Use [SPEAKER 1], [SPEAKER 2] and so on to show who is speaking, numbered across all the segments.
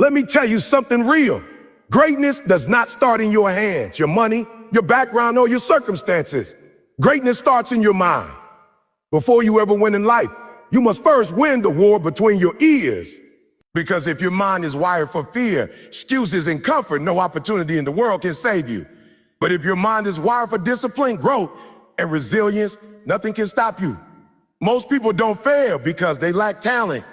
[SPEAKER 1] Let me tell you something real. Greatness does not start in your hands, your money, your background, or your circumstances. Greatness starts in your mind. Before you ever win in life, you must first win the war between your ears. Because if your mind is wired for fear, excuses, and comfort, no opportunity in the world can save you. But if your mind is wired for discipline, growth, and resilience, nothing can stop you. Most people don't fail because they lack talent.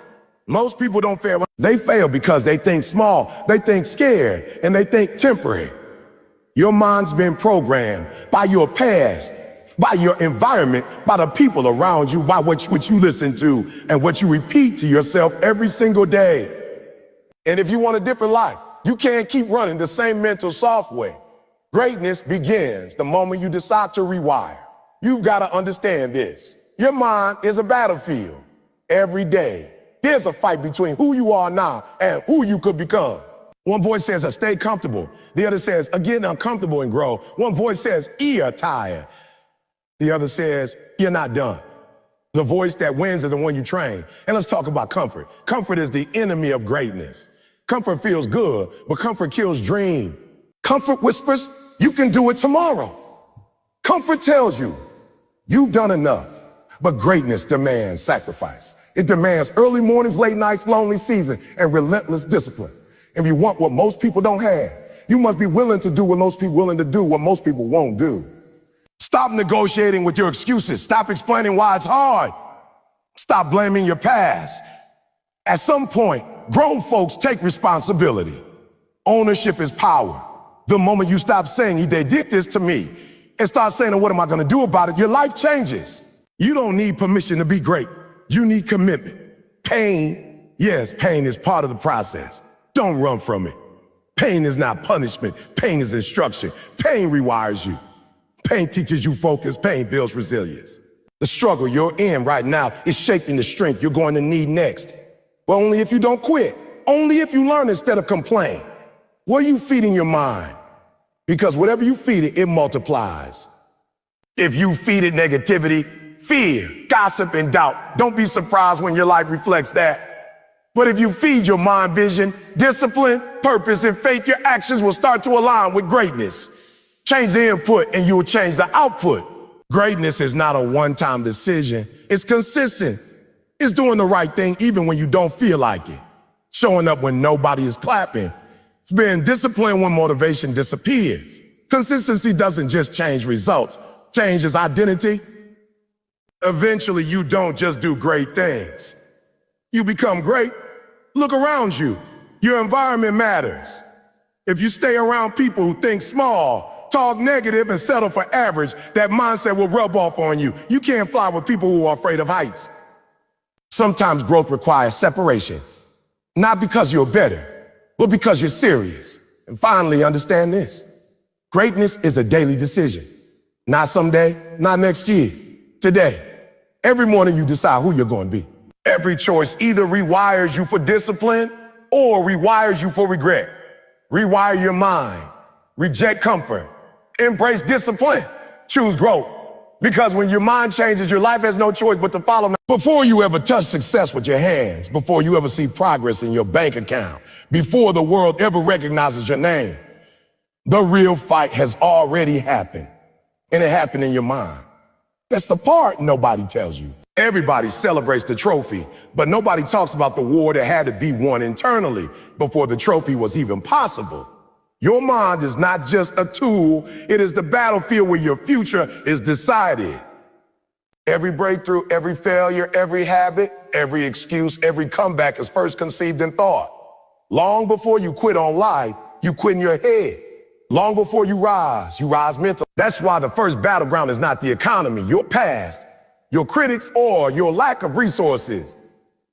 [SPEAKER 1] Most people don't fail. They fail because they think small, they think scared, and they think temporary. Your mind's been programmed by your past, by your environment, by the people around you, by what you listen to, and what you repeat to yourself every single day. And if you want a different life, you can't keep running the same mental software. Greatness begins the moment you decide to rewire. You've got to understand this. Your mind is a battlefield. Every day, there's a fight between who you are now and who you could become. One voice says, I stay comfortable. The other says, again, uncomfortable and grow. One voice says, you're tired. The other says, you're not done. The voice that wins is the one you train. And let's talk about comfort. Comfort is the enemy of greatness. Comfort feels good, but comfort kills dream. Comfort whispers, you can do it tomorrow. Comfort tells you, you've done enough. But greatness demands sacrifice. It demands early mornings, late nights, lonely seasons, and relentless discipline. If you want what most people don't have, you must be willing to do what most people willing to do, what most people won't do. Stop negotiating with your excuses. Stop explaining why it's hard. Stop blaming your past. At some point, grown folks take responsibility. Ownership is power. The moment you stop saying, they did this to me, and start saying, what am I gonna do about it? Your life changes. You don't need permission to be great. You need commitment. Pain, yes, pain is part of the process. Don't run from it. Pain is not punishment. Pain is instruction. Pain rewires you. Pain teaches you focus. Pain builds resilience. The struggle you're in right now is shaping the strength you're going to need next. But only if you don't quit. Only if you learn instead of complain. What are you feeding your mind? Because whatever you feed it, it multiplies. If you feed it negativity, fear, gossip, and doubt, don't be surprised when your life reflects that. But if you feed your mind vision, discipline, purpose, and faith, your actions will start to align with greatness. Change the input and you will change the output. Greatness is not a one-time decision. It's consistent. It's doing the right thing even when you don't feel like it. Showing up when nobody is clapping. It's being disciplined when motivation disappears. Consistency doesn't just change results, changes identity. Eventually, you don't just do great things. You become great. Look around you. Your environment matters. If you stay around people who think small, talk negative, and settle for average, that mindset will rub off on you. You can't fly with people who are afraid of heights. Sometimes growth requires separation, not because you're better, but because you're serious. And finally, understand this. Greatness is a daily decision. Not someday, not next year, today. Every morning you decide who you're going to be. Every choice either rewires you for discipline or rewires you for regret. Rewire your mind. Reject comfort. Embrace discipline. Choose growth. Because when your mind changes, your life has no choice but to follow. Before you ever touch success with your hands, before you ever see progress in your bank account, before the world ever recognizes your name, the real fight has already happened. And it happened in your mind. That's the part nobody tells you. Everybody celebrates the trophy, but nobody talks about the war that had to be won internally before the trophy was even possible. Your mind is not just a tool, it is the battlefield where your future is decided. Every breakthrough, every failure, every habit, every excuse, every comeback is first conceived in thought. Long before you quit on life, you quit in your head. Long before you rise mentally. That's why the first battleground is not the economy, your past, your critics, or your lack of resources.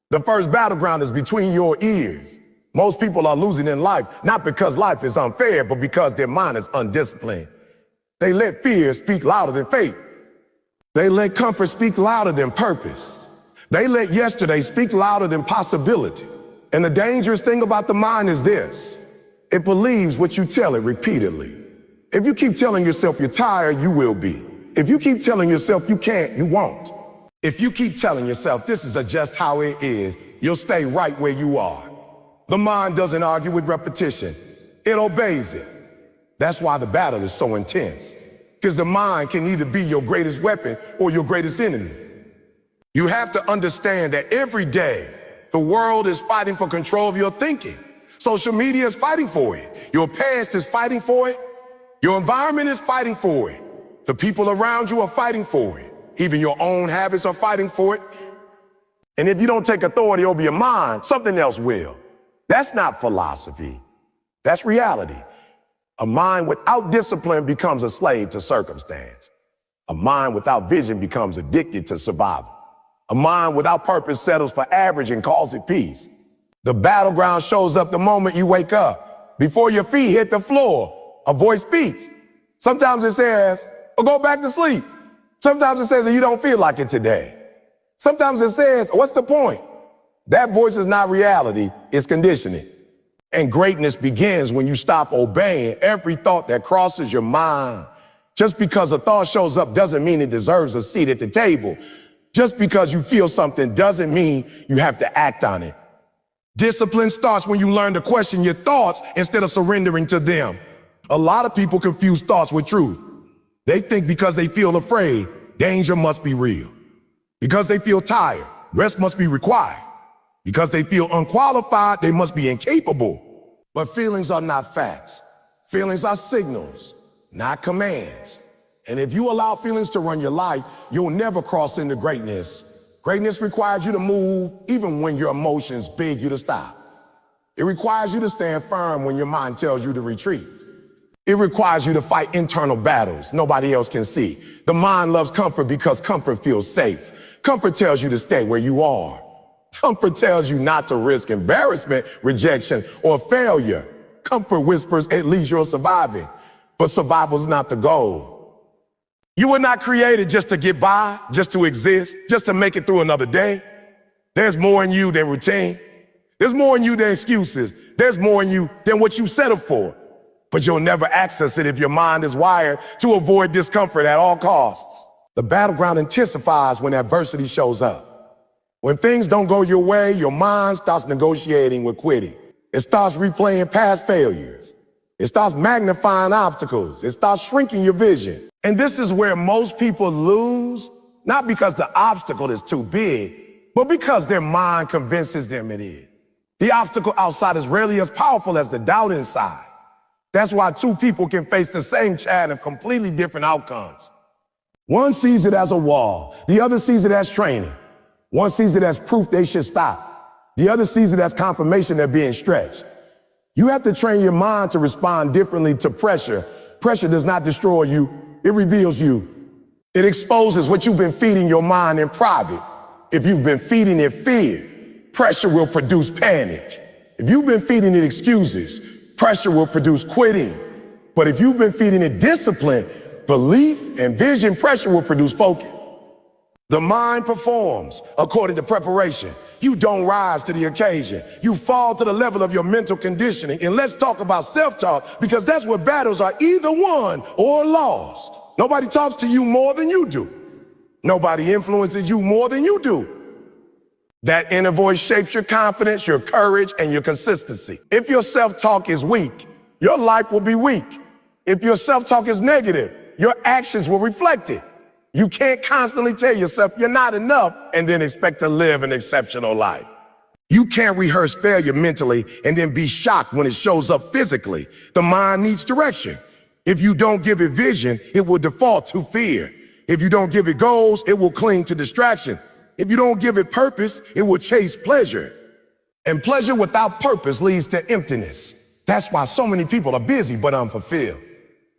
[SPEAKER 1] The first battleground is between your ears. Most people are losing in life, not because life is unfair, but because their mind is undisciplined. They let fear speak louder than faith. They let comfort speak louder than purpose. They let yesterday speak louder than possibility. And the dangerous thing about the mind is this. It believes what you tell it repeatedly. If you keep telling yourself you're tired, you will be. If you keep telling yourself you can't, you won't. If you keep telling yourself this is just how it is, you'll stay right where you are. The mind doesn't argue with repetition. It obeys it. That's why the battle is so intense. Because the mind can either be your greatest weapon or your greatest enemy. You have to understand that every day, the world is fighting for control of your thinking. Social media is fighting for it. Your past is fighting for it. Your environment is fighting for it. The people around you are fighting for it. Even your own habits are fighting for it. And if you don't take authority over your mind, something else will. That's not philosophy. That's reality. A mind without discipline becomes a slave to circumstance. A mind without vision becomes addicted to survival. A mind without purpose settles for average and calls it peace. The battleground shows up the moment you wake up. Before your feet hit the floor, a voice speaks. Sometimes it says, "Oh, go back to sleep." Sometimes it says that you don't feel like it today. Sometimes it says, "What's the point?" That voice is not reality, it's conditioning. And greatness begins when you stop obeying every thought that crosses your mind. Just because a thought shows up doesn't mean it deserves a seat at the table. Just because you feel something doesn't mean you have to act on it. Discipline starts when you learn to question your thoughts instead of surrendering to them. A lot of people confuse thoughts with truth. They think because they feel afraid, danger must be real. Because they feel tired, rest must be required. Because they feel unqualified, they must be incapable. But feelings are not facts. Feelings are signals, not commands. And if you allow feelings to run your life, you'll never cross into greatness. Greatness requires you to move even when your emotions beg you to stop. It requires you to stand firm when your mind tells you to retreat. It requires you to fight internal battles nobody else can see. The mind loves comfort because comfort feels safe. Comfort tells you to stay where you are. Comfort tells you not to risk embarrassment, rejection, or failure. Comfort whispers, at least you're surviving. But survival's not the goal. You were not created just to get by, just to exist, just to make it through another day. There's more in you than routine. There's more in you than excuses. There's more in you than what you settled for. But you'll never access it if your mind is wired to avoid discomfort at all costs. The battleground intensifies when adversity shows up. When things don't go your way, your mind starts negotiating with quitting. It starts replaying past failures. It starts magnifying obstacles. It starts shrinking your vision. And this is where most people lose, not because the obstacle is too big, but because their mind convinces them it is. The obstacle outside is rarely as powerful as the doubt inside. That's why two people can face the same chat and completely different outcomes. One sees it as a wall. The other sees it as training. One sees it as proof they should stop. The other sees it as confirmation they're being stretched. You have to train your mind to respond differently to pressure. Pressure does not destroy you. It reveals you. It exposes what you've been feeding your mind in private. If you've been feeding it fear, pressure will produce panic. If you've been feeding it excuses, pressure will produce quitting. But if you've been feeding it discipline, belief, and vision, pressure will produce focus. The mind performs according to preparation. You don't rise to the occasion. You fall to the level of your mental conditioning. And let's talk about self-talk, because that's where battles are either won or lost. Nobody talks to you more than you do. Nobody influences you more than you do. That inner voice shapes your confidence, your courage, and your consistency. If your self-talk is weak, your life will be weak. If your self-talk is negative, your actions will reflect it. You can't constantly tell yourself you're not enough and then expect to live an exceptional life. You can't rehearse failure mentally and then be shocked when it shows up physically. The mind needs direction. If you don't give it vision, it will default to fear. If you don't give it goals, it will cling to distraction. If you don't give it purpose, it will chase pleasure. And pleasure without purpose leads to emptiness. That's why so many people are busy but unfulfilled.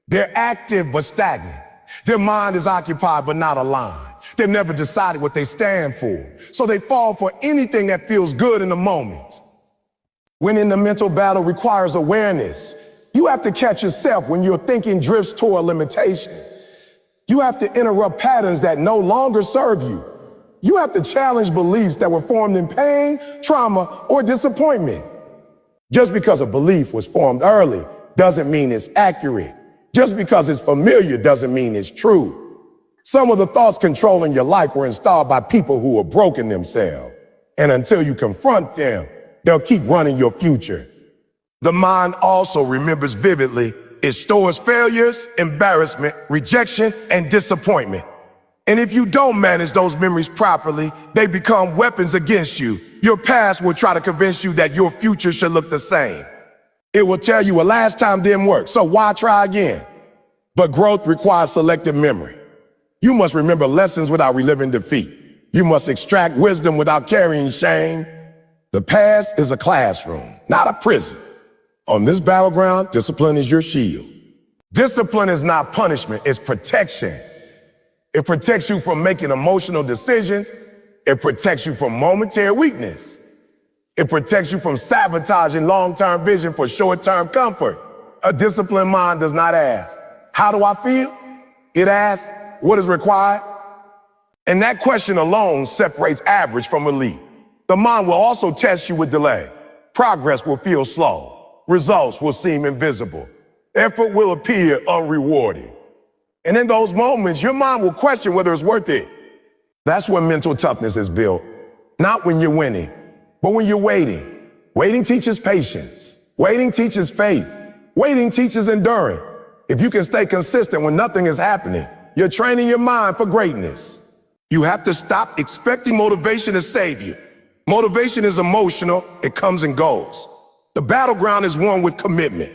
[SPEAKER 1] They're active but stagnant. Their mind is occupied but not aligned. They've never decided what they stand for, so they fall for anything that feels good in the moment. Winning the mental battle requires awareness. You have to catch yourself when your thinking drifts toward limitation. You have to interrupt patterns that no longer serve you. You have to challenge beliefs that were formed in pain, trauma, or disappointment. Just because a belief was formed early doesn't mean it's accurate. Just because it's familiar doesn't mean it's true. Some of the thoughts controlling your life were installed by people who were broken themselves. And until you confront them, They'll keep running your future. The mind also remembers vividly. It stores failures, embarrassment, rejection, and disappointment. And if you don't manage those memories properly, they become weapons against you. Your past will try to convince you that your future should look the same. It will tell you, well, last time didn't work, so why try again? But growth requires selective memory. You must remember lessons without reliving defeat. You must extract wisdom without carrying shame. The past is a classroom, not a prison. On this battleground, discipline is your shield. Discipline is not punishment, it's protection. It protects you from making emotional decisions. It protects you from momentary weakness. It protects you from sabotaging long-term vision for short-term comfort. A disciplined mind does not ask, how do I feel? It asks, what is required? And that question alone separates average from elite. The mind will also test you with delay. Progress will feel slow. Results will seem invisible. Effort will appear unrewarded. And in those moments, your mind will question whether it's worth it. That's when mental toughness is built. Not when you're winning, but when you're waiting. Waiting teaches patience. Waiting teaches faith. Waiting teaches enduring. If you can stay consistent when nothing is happening, you're training your mind for greatness. You have to stop expecting motivation to save you. Motivation is emotional. It comes and goes. The battleground is one with commitment.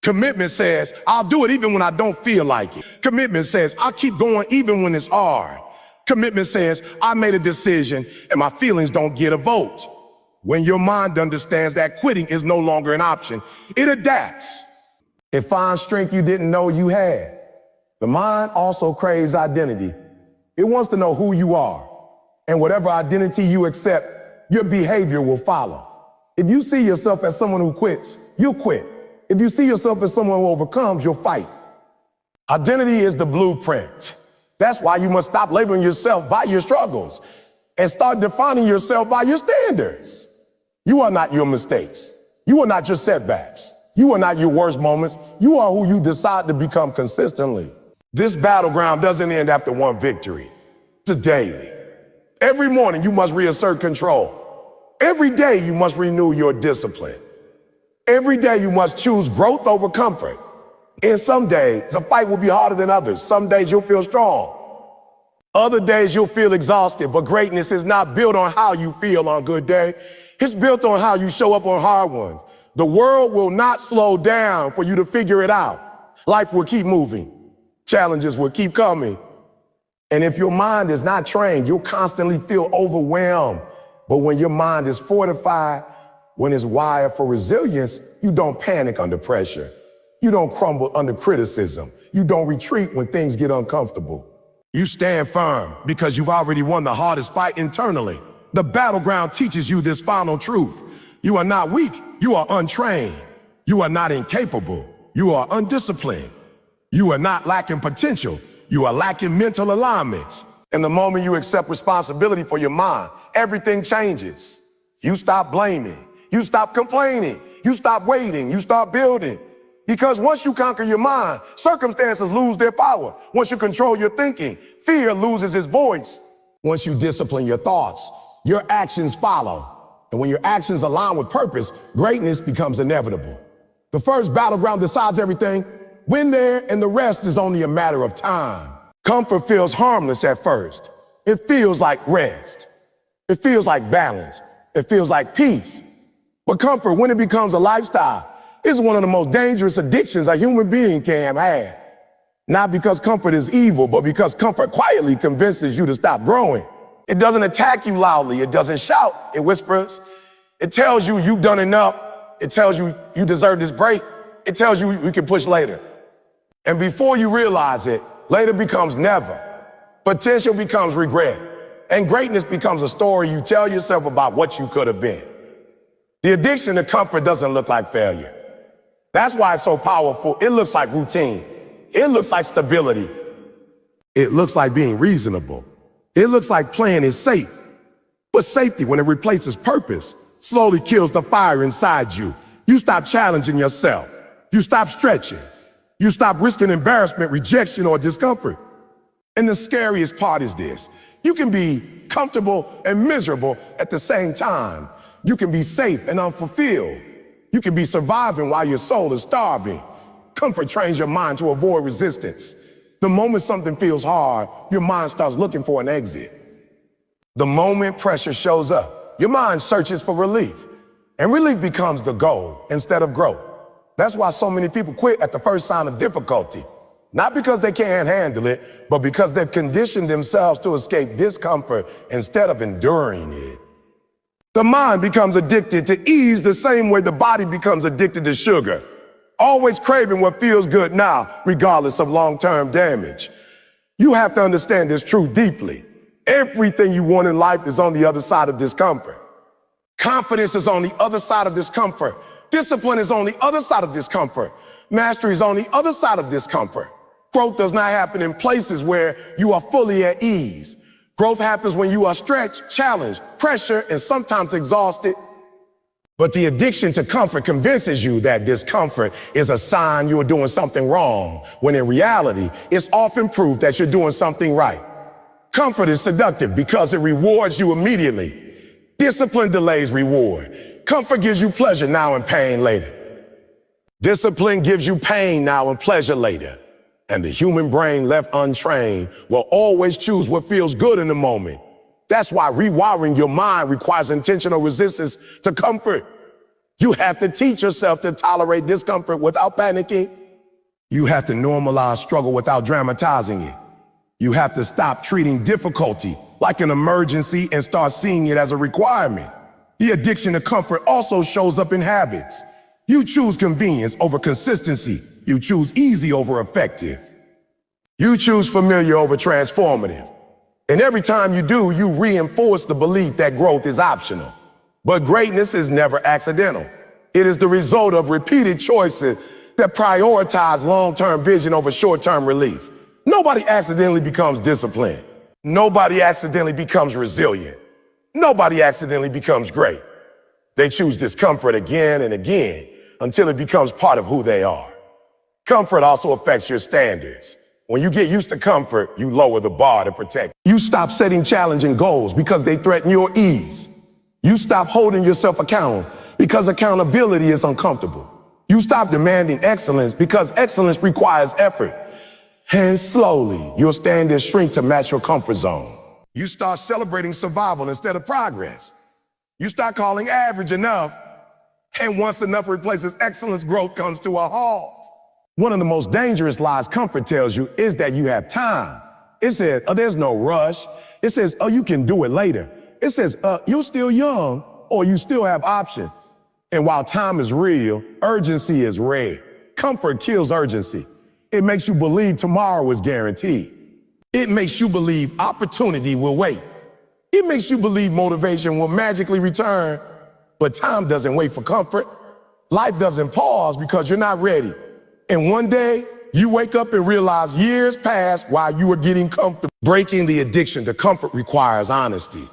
[SPEAKER 1] Commitment says, I'll do it even when I don't feel like it. Commitment says, I'll keep going even when it's hard. Commitment says, I made a decision and my feelings don't get a vote. When your mind understands that quitting is no longer an option, it adapts. It finds strength you didn't know you had. The mind also craves identity. It wants to know who you are. And whatever identity you accept, your behavior will follow. If you see yourself as someone who quits, you'll quit. If you see yourself as someone who overcomes, you'll fight. Identity is the blueprint. That's why you must stop labeling yourself by your struggles and start defining yourself by your standards. You are not your mistakes. You are not your setbacks. You are not your worst moments. You are who you decide to become consistently. This battleground doesn't end after one victory. It's a daily. Every morning you must reassert control. Every day you must renew your discipline. Every day you must choose growth over comfort. And some days the fight will be harder than others. Some days you'll feel strong. Other days you'll feel exhausted, but greatness is not built on how you feel on a good day. It's built on how you show up on hard ones. The world will not slow down for you to figure it out. Life will keep moving. Challenges will keep coming. And if your mind is not trained, you'll constantly feel overwhelmed. But when your mind is fortified, when it's wired for resilience, you don't panic under pressure. You don't crumble under criticism. You don't retreat when things get uncomfortable. You stand firm because you've already won the hardest fight internally. The battleground teaches you this final truth. You are not weak. You are untrained. You are not incapable. You are undisciplined. You are not lacking potential. You are lacking mental alignment. And the moment you accept responsibility for your mind, everything changes. You stop blaming. You stop complaining. You stop waiting. You start building. Because once you conquer your mind, circumstances lose their power. Once you control your thinking, fear loses its voice. Once you discipline your thoughts, your actions follow. And when your actions align with purpose, greatness becomes inevitable. The first battleground decides everything. Win there, and the rest is only a matter of time. Comfort feels harmless at first. It feels like rest. It feels like balance. It feels like peace. But comfort, when it becomes a lifestyle, is one of the most dangerous addictions a human being can have. Not because comfort is evil, but because comfort quietly convinces you to stop growing. It doesn't attack you loudly. It doesn't shout. It whispers. It tells you you've done enough. It tells you you deserve this break. It tells you you can push later. And before you realize it, later becomes never. Potential becomes regret. And greatness becomes a story you tell yourself about what you could have been. The addiction to comfort doesn't look like failure. That's why it's so powerful. It looks like routine. It looks like stability. It looks like being reasonable. It looks like playing it safe. But safety, when it replaces purpose, slowly kills the fire inside you. You stop challenging yourself. You stop stretching. You stop risking embarrassment, rejection, or discomfort. And the scariest part is this. You can be comfortable and miserable at the same time. You can be safe and unfulfilled. You can be surviving while your soul is starving. Comfort trains your mind to avoid resistance. The moment something feels hard, your mind starts looking for an exit. The moment pressure shows up, your mind searches for relief. And relief becomes the goal instead of growth. That's why so many people quit at the first sign of difficulty. Not because they can't handle it, but because they've conditioned themselves to escape discomfort instead of enduring it. The mind becomes addicted to ease the same way the body becomes addicted to sugar, always craving what feels good now, regardless of long-term damage. You have to understand this truth deeply. Everything you want in life is on the other side of discomfort. Confidence is on the other side of discomfort. Discipline is on the other side of discomfort. Mastery is on the other side of discomfort. Growth does not happen in places where you are fully at ease. Growth happens when you are stretched, challenged, pressured, and sometimes exhausted. But the addiction to comfort convinces you that discomfort is a sign you are doing something wrong, when in reality, it's often proof that you're doing something right. Comfort is seductive because it rewards you immediately. Discipline delays reward. Comfort gives you pleasure now and pain later. Discipline gives you pain now and pleasure later. And the human brain left untrained will always choose what feels good in the moment. That's why rewiring your mind requires intentional resistance to comfort. You have to teach yourself to tolerate discomfort without panicking. You have to normalize struggle without dramatizing it. You have to stop treating difficulty like an emergency and start seeing it as a requirement. The addiction to comfort also shows up in habits. You choose convenience over consistency. You choose easy over effective. You choose familiar over transformative. And every time you do, you reinforce the belief that growth is optional. But greatness is never accidental. It is the result of repeated choices that prioritize long-term vision over short-term relief. Nobody accidentally becomes disciplined. Nobody accidentally becomes resilient. Nobody accidentally becomes great. They choose discomfort again and again until it becomes part of who they are. Comfort also affects your standards. When you get used to comfort, you lower the bar to protect. You stop setting challenging goals because they threaten your ease. You stop holding yourself accountable because accountability is uncomfortable. You stop demanding excellence because excellence requires effort. And slowly, your standards shrink to match your comfort zone. You start celebrating survival instead of progress. You start calling average enough, and once enough replaces excellence, growth comes to a halt. One of the most dangerous lies comfort tells you is that you have time. It says, there's no rush. It says, you can do it later. It says, you're still young, or you still have options. And while time is real, urgency is rare. Comfort kills urgency. It makes you believe tomorrow is guaranteed. It makes you believe opportunity will wait. It makes you believe motivation will magically return. But time doesn't wait for comfort. Life doesn't pause because you're not ready. And one day, you wake up and realize years passed while you were getting comfortable. Breaking the addiction to comfort requires honesty.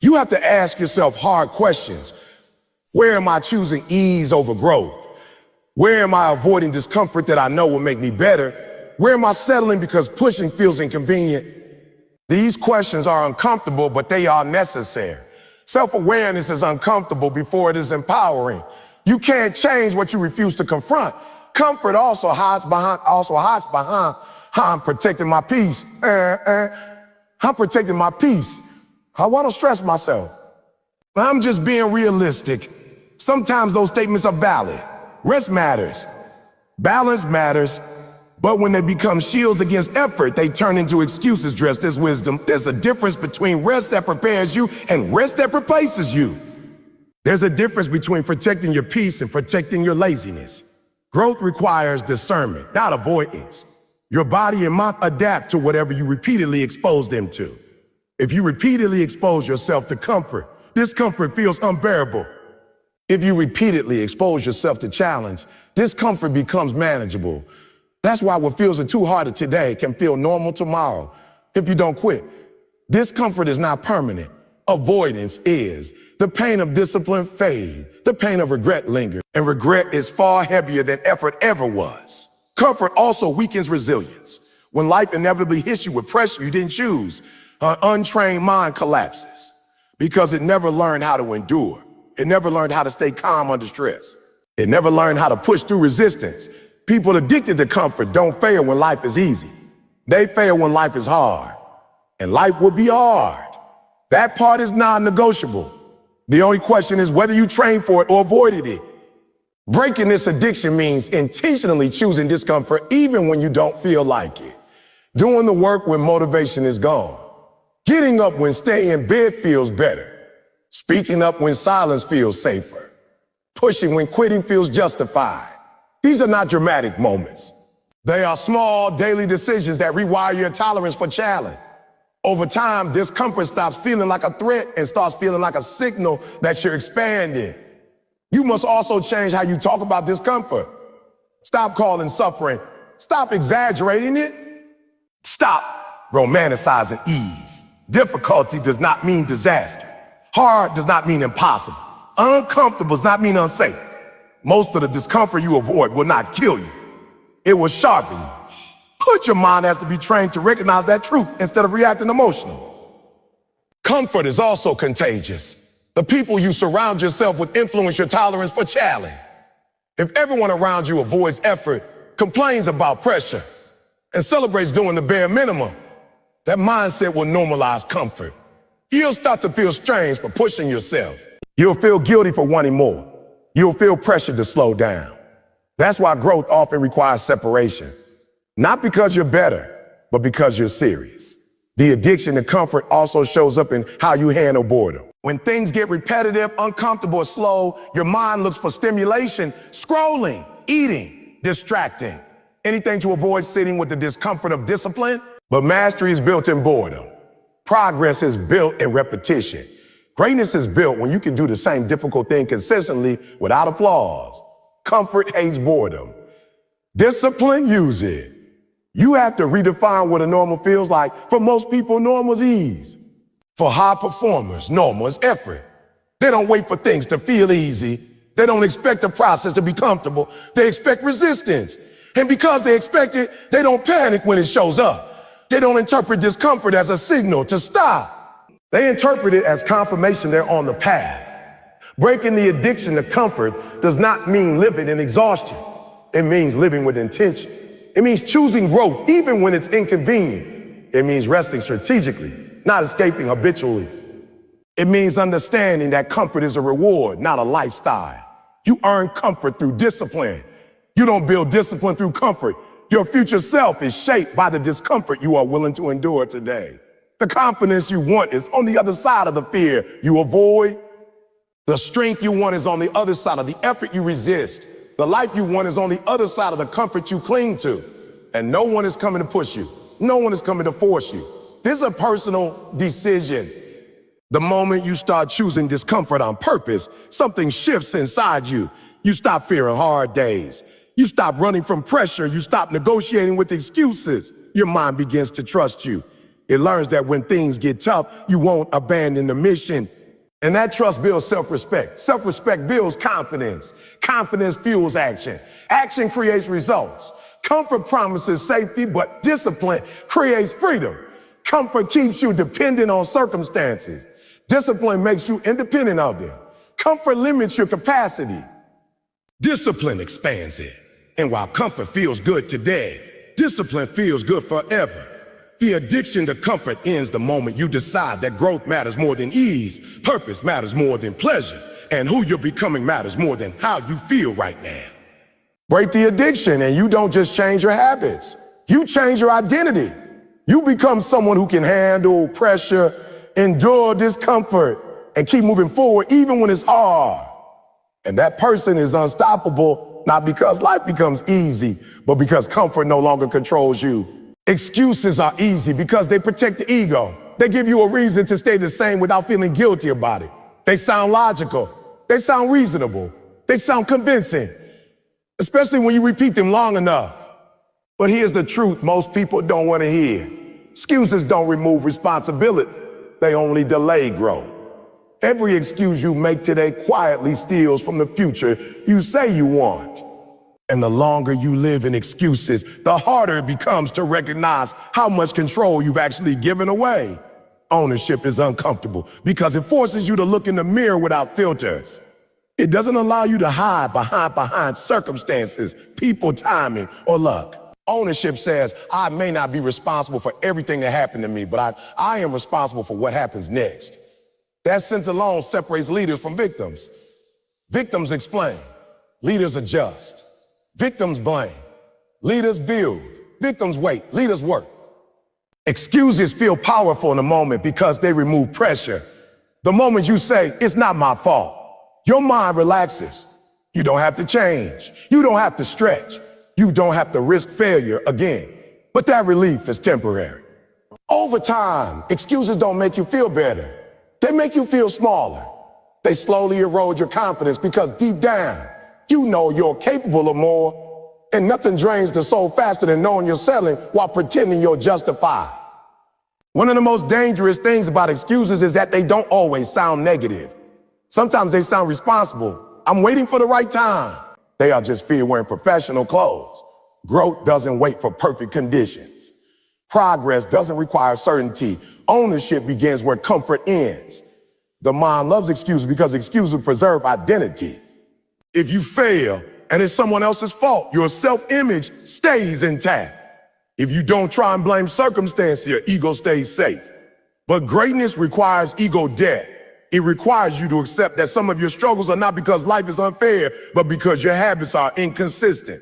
[SPEAKER 1] You have to ask yourself hard questions. Where am I choosing ease over growth? Where am I avoiding discomfort that I know will make me better? Where am I settling because pushing feels inconvenient? These questions are uncomfortable, but they are necessary. Self-awareness is uncomfortable before it is empowering. You can't change what you refuse to confront. Comfort also hides behind I'm protecting my peace. I'm protecting my peace. I want to stress myself. I'm just being realistic. Sometimes those statements are valid. Rest matters. Balance matters. But when they become shields against effort, they turn into excuses dressed as wisdom. There's a difference between rest that prepares you and rest that replaces you. There's a difference between protecting your peace and protecting your laziness. Growth requires discernment, not avoidance. Your body and mind adapt to whatever you repeatedly expose them to. If you repeatedly expose yourself to comfort, discomfort feels unbearable. If you repeatedly expose yourself to challenge, discomfort becomes manageable. That's why what feels too hard today can feel normal tomorrow if you don't quit. Discomfort is not permanent. Avoidance is. The pain of discipline fades. The pain of regret lingers. And regret is far heavier than effort ever was. Comfort also weakens resilience. When life inevitably hits you with pressure you didn't choose, an untrained mind collapses because it never learned how to endure. It never learned how to stay calm under stress. It never learned how to push through resistance. People addicted to comfort don't fail when life is easy. They fail when life is hard. And life will be hard. That part is non-negotiable. The only question is whether you train for it or avoided it. Breaking this addiction means intentionally choosing discomfort even when you don't feel like it. Doing the work when motivation is gone. Getting up when staying in bed feels better. Speaking up when silence feels safer. Pushing when quitting feels justified. These are not dramatic moments. They are small daily decisions that rewire your tolerance for challenge. Over time, discomfort stops feeling like a threat and starts feeling like a signal that you're expanding. You must also change how you talk about discomfort. Stop calling suffering. Stop exaggerating it. Stop romanticizing ease. Difficulty does not mean disaster. Hard does not mean impossible. Uncomfortable does not mean unsafe. Most of the discomfort you avoid will not kill you. It will sharpen you. But your mind has to be trained to recognize that truth instead of reacting emotionally. Comfort is also contagious. The people you surround yourself with influence your tolerance for challenge. If everyone around you avoids effort, complains about pressure, and celebrates doing the bare minimum, that mindset will normalize comfort. You'll start to feel strange for pushing yourself. You'll feel guilty for wanting more. You'll feel pressure to slow down. That's why growth often requires separation. Not because you're better, but because you're serious. The addiction to comfort also shows up in how you handle boredom. When things get repetitive, uncomfortable, or slow, your mind looks for stimulation, scrolling, eating, distracting. Anything to avoid sitting with the discomfort of discipline. But mastery is built in boredom. Progress is built in repetition. Greatness is built when you can do the same difficult thing consistently without applause. Comfort hates boredom. Discipline, use it. You have to redefine what a normal feels like. For most people, normal is ease. For high performers, normal is effort. They don't wait for things to feel easy. They don't expect the process to be comfortable. They expect resistance. And because they expect it, they don't panic when it shows up. They don't interpret discomfort as a signal to stop. They interpret it as confirmation they're on the path. Breaking the addiction to comfort does not mean living in exhaustion. It means living with intention. It means choosing growth even when it's inconvenient. It means resting strategically, not escaping habitually. It means understanding that comfort is a reward, not a lifestyle. You earn comfort through discipline. You don't build discipline through comfort. Your future self is shaped by the discomfort you are willing to endure today. The confidence you want is on the other side of the fear you avoid. The strength you want is on the other side of the effort you resist. The life you want is on the other side of the comfort you cling to. And no one is coming to push you. No one is coming to force you. This is a personal decision. The moment you start choosing discomfort on purpose, something shifts inside you. You stop fearing hard days. You stop running from pressure. You stop negotiating with excuses. Your mind begins to trust you. It learns that when things get tough, you won't abandon the mission. And that trust builds self-respect. Self-respect builds confidence. Confidence fuels action. Action creates results. Comfort promises safety, but discipline creates freedom. Comfort keeps you dependent on circumstances. Discipline makes you independent of them. Comfort limits your capacity. Discipline expands it. And while comfort feels good today, discipline feels good forever. The addiction to comfort ends the moment you decide that growth matters more than ease, purpose matters more than pleasure, and who you're becoming matters more than how you feel right now. Break the addiction and you don't just change your habits. You change your identity. You become someone who can handle pressure, endure discomfort, and keep moving forward even when it's hard. And that person is unstoppable, not because life becomes easy, but because comfort no longer controls you. Excuses are easy because they protect the ego. They give you a reason to stay the same without feeling guilty about it. They sound logical. They sound reasonable. They sound convincing, especially when you repeat them long enough. But here's the truth most people don't want to hear. Excuses don't remove responsibility. They only delay growth. Every excuse you make today quietly steals from the future you say you want. And the longer you live in excuses, the harder it becomes to recognize how much control you've actually given away. Ownership is uncomfortable because it forces you to look in the mirror without filters. It doesn't allow you to hide behind circumstances, people, timing, or luck. Ownership says, I may not be responsible for everything that happened to me, but I am responsible for what happens next. That sense alone separates leaders from victims. Victims explain, leaders adjust. Victims blame, leaders build. Victims wait, leaders work. Excuses feel powerful in the moment because they remove pressure. The moment you say, it's not my fault, your mind relaxes. You don't have to change. You don't have to stretch. You don't have to risk failure again. But that relief is temporary. Over time, excuses don't make you feel better. They make you feel smaller. They slowly erode your confidence because deep down, you know you're capable of more, and nothing drains the soul faster than knowing you're settling while pretending you're justified. One of the most dangerous things about excuses is that they don't always sound negative. Sometimes they sound responsible. I'm waiting for the right time. They are just fear wearing professional clothes. Growth doesn't wait for perfect conditions. Progress doesn't require certainty. Ownership begins where comfort ends. The mind loves excuses because excuses preserve identity. If you fail and it's someone else's fault, your self-image stays intact. If you don't try and blame circumstance, your ego stays safe. But greatness requires ego death. It requires you to accept that some of your struggles are not because life is unfair, but because your habits are inconsistent.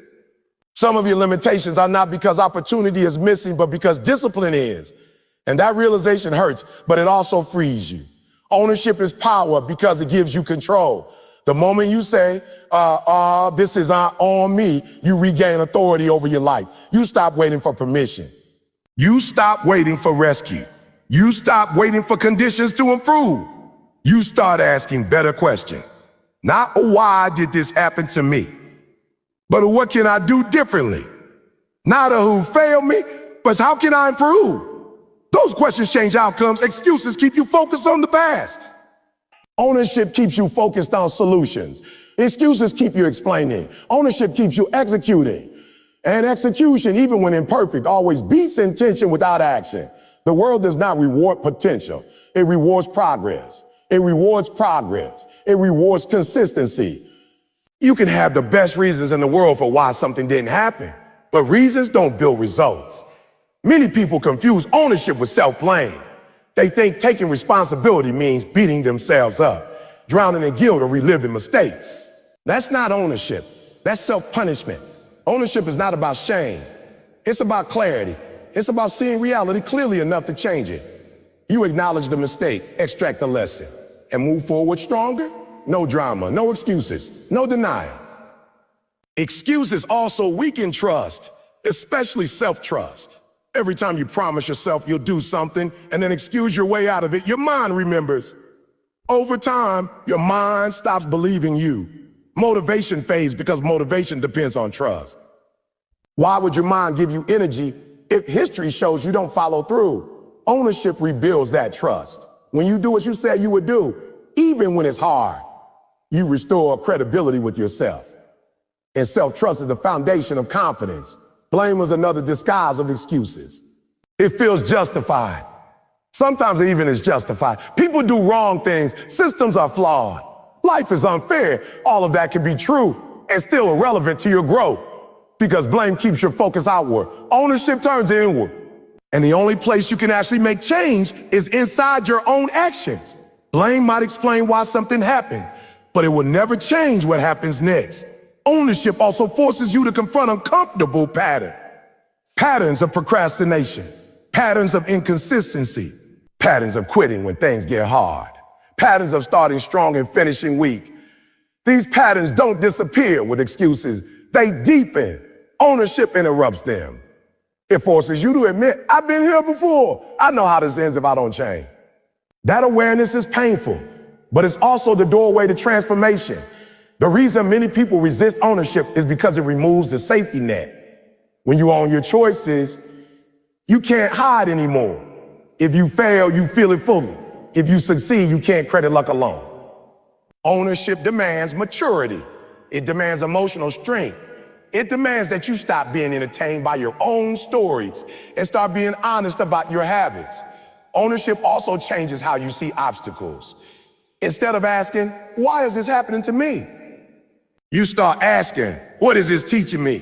[SPEAKER 1] Some of your limitations are not because opportunity is missing, but because discipline is. And that realization hurts, but it also frees you. Ownership is power because it gives you control. The moment you say, this is on me, you regain authority over your life. You stop waiting for permission. You stop waiting for rescue. You stop waiting for conditions to improve. You start asking better questions. Not why did this happen to me, but what can I do differently? Not who failed me, but how can I improve? Those questions change outcomes. Excuses keep you focused on the past. Ownership keeps you focused on solutions. Excuses keep you explaining. Ownership keeps you executing. And execution, even when imperfect, always beats intention without action. The world does not reward potential. It rewards progress. It rewards progress. It rewards consistency. You can have the best reasons in the world for why something didn't happen, but reasons don't build results. Many people confuse ownership with self-blame. They think taking responsibility means beating themselves up, drowning in guilt or reliving mistakes. That's not ownership. That's self-punishment. Ownership is not about shame. It's about clarity. It's about seeing reality clearly enough to change it. You acknowledge the mistake, extract the lesson, and move forward stronger. No drama, no excuses, no denial. Excuses also weaken trust, especially self-trust. Every time you promise yourself you'll do something and then excuse your way out of it, your mind remembers. Over time, your mind stops believing you. Motivation fades because motivation depends on trust. Why would your mind give you energy if history shows you don't follow through? Ownership rebuilds that trust. When you do what you said you would do, even when it's hard, you restore credibility with yourself. And self-trust is the foundation of confidence. Blame is another disguise of excuses. It feels justified. Sometimes it even is justified. People do wrong things. Systems are flawed. Life is unfair. All of that can be true and still irrelevant to your growth because blame keeps your focus outward. Ownership turns inward. And the only place you can actually make change is inside your own actions. Blame might explain why something happened, but it will never change what happens next. Ownership also forces you to confront uncomfortable patterns of procrastination, patterns of inconsistency, patterns of quitting when things get hard, patterns of starting strong and finishing weak. These patterns don't disappear with excuses. They deepen. Ownership interrupts them. It forces you to admit, I've been here before. I know how this ends if I don't change. That awareness is painful, but it's also the doorway to transformation. The reason many people resist ownership is because it removes the safety net. When you own your choices, you can't hide anymore. If you fail, you feel it fully. If you succeed, you can't credit luck alone. Ownership demands maturity. It demands emotional strength. It demands that you stop being entertained by your own stories and start being honest about your habits. Ownership also changes how you see obstacles. Instead of asking, why is this happening to me? You start asking, what is this teaching me?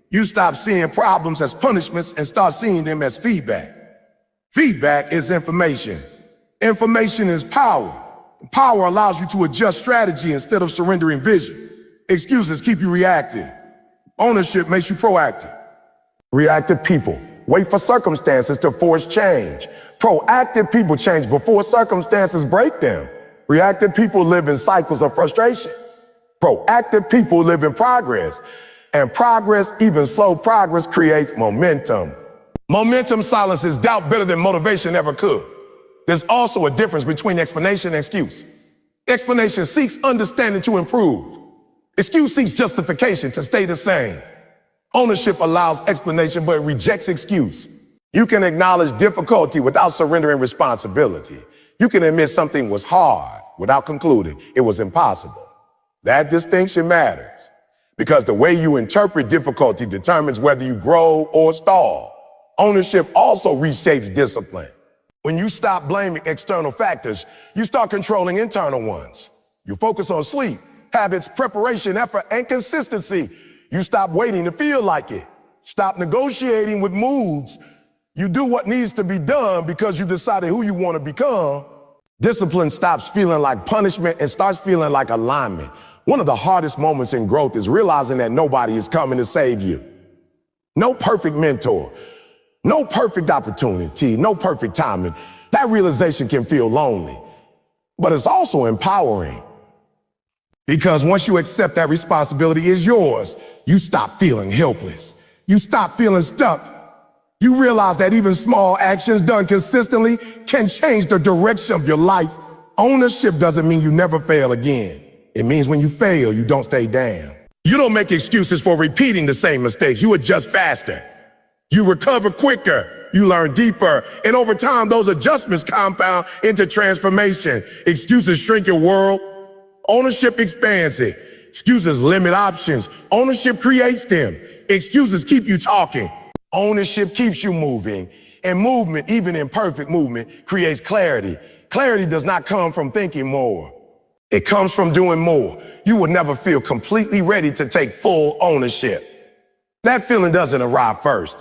[SPEAKER 1] You stop seeing problems as punishments and start seeing them as feedback. Feedback is information. Information is power. Power allows you to adjust strategy instead of surrendering vision. Excuses keep you reactive. Ownership makes you proactive. Reactive people wait for circumstances to force change. Proactive people change before circumstances break them. Reactive people live in cycles of frustration. Proactive people live in progress. And progress, even slow progress, creates momentum. Momentum silences doubt better than motivation ever could. There's also a difference between explanation and excuse. Explanation seeks understanding to improve. Excuse seeks justification to stay the same. Ownership allows explanation, but it rejects excuse. You can acknowledge difficulty without surrendering responsibility. You can admit something was hard without concluding it was impossible. That distinction matters because the way you interpret difficulty determines whether you grow or stall. Ownership also reshapes discipline. When you stop blaming external factors, you start controlling internal ones. You focus on sleep, habits, preparation, effort, and consistency. You stop waiting to feel like it. Stop negotiating with moods. You do what needs to be done because you decided who you want to become. Discipline stops feeling like punishment and starts feeling like alignment. One of the hardest moments in growth is realizing that nobody is coming to save you. No perfect mentor, no perfect opportunity, no perfect timing. That realization can feel lonely, but it's also empowering. Because once you accept that responsibility is yours, you stop feeling helpless. You stop feeling stuck. You realize that even small actions done consistently can change the direction of your life. Ownership doesn't mean you never fail again. It means when you fail, you don't stay down. You don't make excuses for repeating the same mistakes. You adjust faster. You recover quicker. You learn deeper. And over time, those adjustments compound into transformation. Excuses shrink your world. Ownership expands it. Excuses limit options. Ownership creates them. Excuses keep you talking. Ownership keeps you moving. And movement, even imperfect movement, creates clarity. Clarity does not come from thinking more. It comes from doing more. You will never feel completely ready to take full ownership. That feeling doesn't arrive first.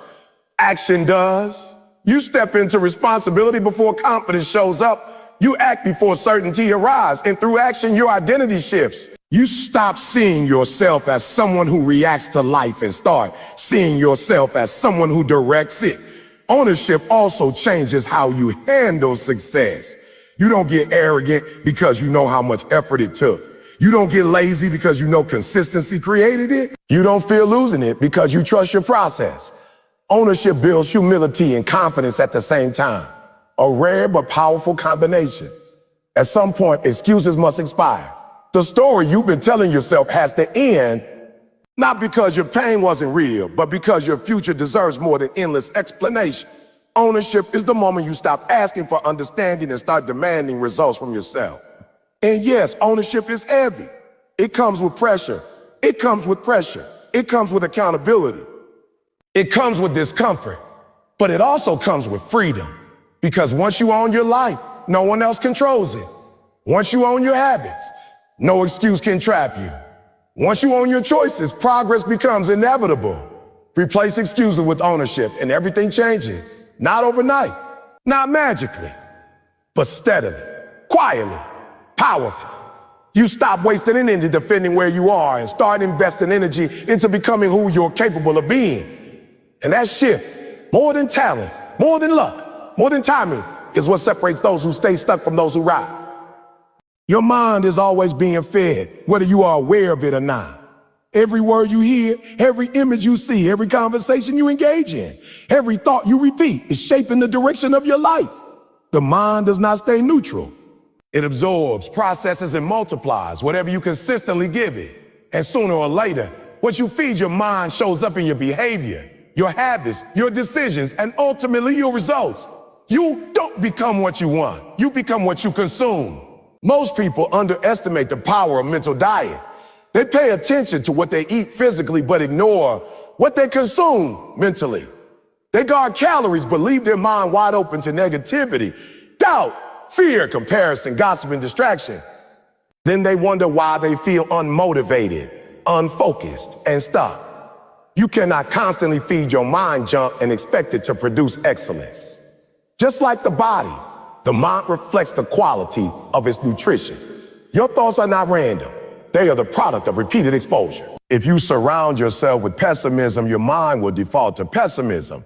[SPEAKER 1] Action does. You step into responsibility before confidence shows up. You act before certainty arrives. And through action, your identity shifts. You stop seeing yourself as someone who reacts to life and start seeing yourself as someone who directs it. Ownership also changes how you handle success. You don't get arrogant because you know how much effort it took. You don't get lazy because you know consistency created it. You don't fear losing it because you trust your process. Ownership builds humility and confidence at the same time. A rare but powerful combination. At some point, excuses must expire. The story you've been telling yourself has to end, not because your pain wasn't real, but because your future deserves more than endless explanation. Ownership is the moment you stop asking for understanding and start demanding results from yourself. And yes, ownership is heavy. It comes with pressure. It comes with pressure. It comes with accountability. It comes with discomfort. But it also comes with freedom. Because once you own your life, no one else controls it. Once you own your habits, no excuse can trap you. Once you own your choices, progress becomes inevitable. Replace excuses with ownership and everything changes. Not overnight, not magically, but steadily, quietly, powerfully. You stop wasting energy defending where you are and start investing energy into becoming who you're capable of being. And that shift, more than talent, more than luck, more than timing, is what separates those who stay stuck from those who ride. Your mind is always being fed, whether you are aware of it or not. Every word you hear, every image you see, every conversation you engage in, every thought you repeat is shaping the direction of your life. The mind does not stay neutral. It absorbs, processes, and multiplies whatever you consistently give it. And sooner or later, what you feed your mind shows up in your behavior, your habits, your decisions, and ultimately your results. You don't become what you want. You become what you consume. Most people underestimate the power of mental diet. They pay attention to what they eat physically, but ignore what they consume mentally. They guard calories, but leave their mind wide open to negativity, doubt, fear, comparison, gossip, and distraction. Then they wonder why they feel unmotivated, unfocused, and stuck. You cannot constantly feed your mind junk and expect it to produce excellence. Just like the body, the mind reflects the quality of its nutrition. Your thoughts are not random. They are the product of repeated exposure. If you surround yourself with pessimism, your mind will default to pessimism.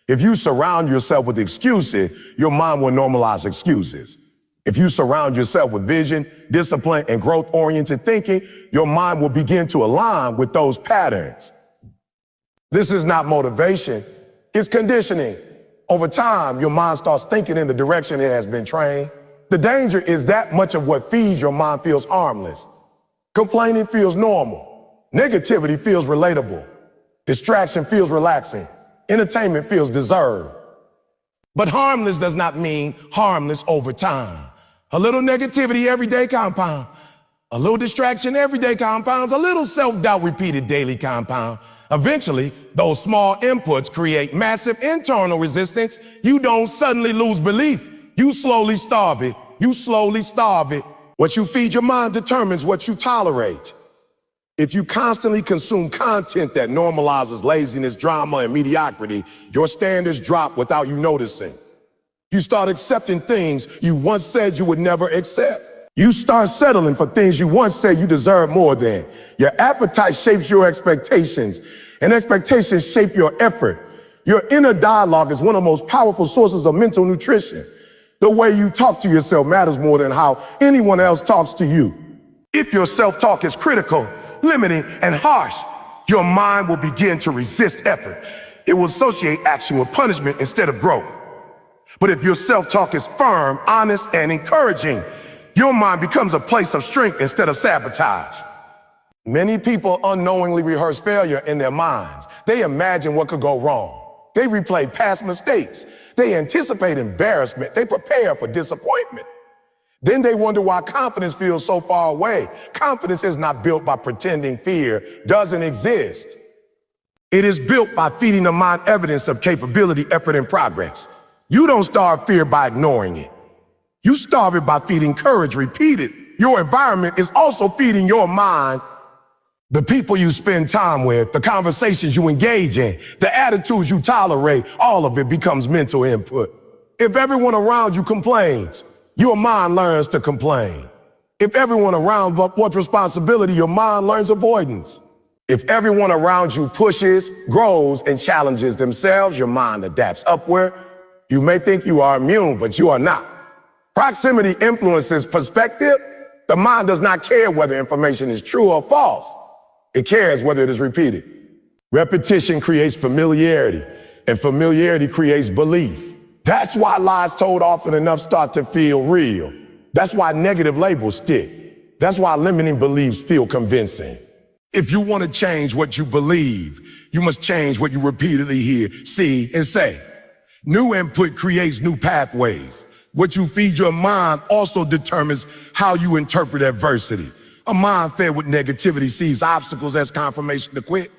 [SPEAKER 1] If you surround yourself with excuses, your mind will normalize excuses. If you surround yourself with vision, discipline, and growth-oriented thinking, your mind will begin to align with those patterns. This is not motivation, it's conditioning. Over time, your mind starts thinking in the direction it has been trained. The danger is that much of what feeds your mind feels harmless. Complaining feels normal. Negativity feels relatable. Distraction feels relaxing. Entertainment feels deserved. But harmless does not mean harmless over time. A little negativity every day compound. A little distraction every day compounds. A little self-doubt repeated daily compound. Eventually, those small inputs create massive internal resistance. You don't suddenly lose belief. You slowly starve it. You slowly starve it. What you feed your mind determines what you tolerate. If you constantly consume content that normalizes laziness, drama, and mediocrity, your standards drop without you noticing. You start accepting things you once said you would never accept. You start settling for things you once said you deserve more than. Your appetite shapes your expectations, and expectations shape your effort. Your inner dialogue is one of the most powerful sources of mental nutrition. The way you talk to yourself matters more than how anyone else talks to you. If your self-talk is critical, limiting, and harsh, your mind will begin to resist effort. It will associate action with punishment instead of growth. But if your self-talk is firm, honest, and encouraging, your mind becomes a place of strength instead of sabotage. Many people unknowingly rehearse failure in their minds. They imagine what could go wrong. They replay past mistakes. They anticipate embarrassment. They prepare for disappointment. Then they wonder why confidence feels so far away. Confidence is not built by pretending fear doesn't exist. It is built by feeding the mind evidence of capability, effort, and progress. You don't starve fear by ignoring it. You starve it by feeding courage repeated. Your environment is also feeding your mind. The people you spend time with, the conversations you engage in, the attitudes you tolerate, all of it becomes mental input. If everyone around you complains, your mind learns to complain. If everyone around wants responsibility, your mind learns avoidance. If everyone around you pushes, grows, and challenges themselves, your mind adapts upward. You may think you are immune, but you are not. Proximity influences perspective. The mind does not care whether information is true or false. It cares whether it is repeated. Repetition creates familiarity, and familiarity creates belief. That's why lies told often enough start to feel real. That's why negative labels stick. That's why limiting beliefs feel convincing. If you want to change what you believe, you must change what you repeatedly hear, see, and say. New input creates new pathways. What you feed your mind also determines how you interpret adversity. A mind fed with negativity sees obstacles as confirmation to quit.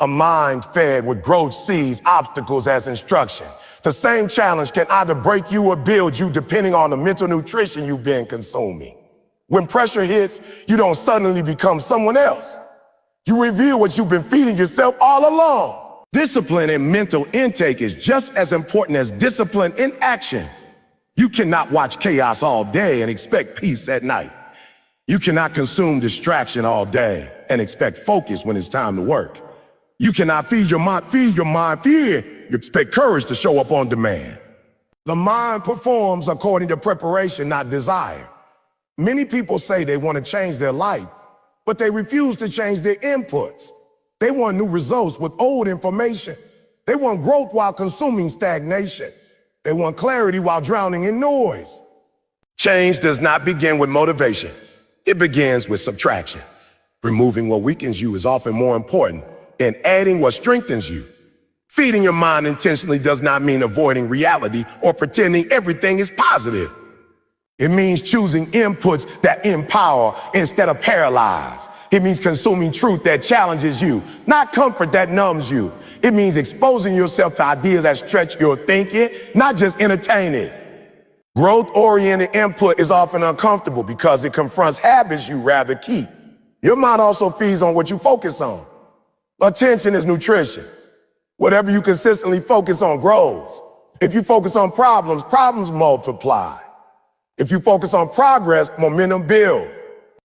[SPEAKER 1] A mind fed with growth sees obstacles as instruction. The same challenge can either break you or build you depending on the mental nutrition you've been consuming. When pressure hits, you don't suddenly become someone else. You reveal what you've been feeding yourself all along. Discipline in mental intake is just as important as discipline in action. You cannot watch chaos all day and expect peace at night. You cannot consume distraction all day and expect focus when it's time to work. You cannot feed your mind fear. You expect courage to show up on demand. The mind performs according to preparation, not desire. Many people say they want to change their life, but they refuse to change their inputs. They want new results with old information. They want growth while consuming stagnation. They want clarity while drowning in noise. Change does not begin with motivation. It begins with subtraction. Removing what weakens you is often more important than adding what strengthens you. Feeding your mind intentionally does not mean avoiding reality or pretending everything is positive. It means choosing inputs that empower instead of paralyze. It means consuming truth that challenges you, not comfort that numbs you. It means exposing yourself to ideas that stretch your thinking, not just entertain it. Growth-oriented input is often uncomfortable because it confronts habits you rather keep. Your mind also feeds on what you focus on. Attention is nutrition. Whatever you consistently focus on grows. If you focus on problems, problems multiply. If you focus on progress, momentum builds.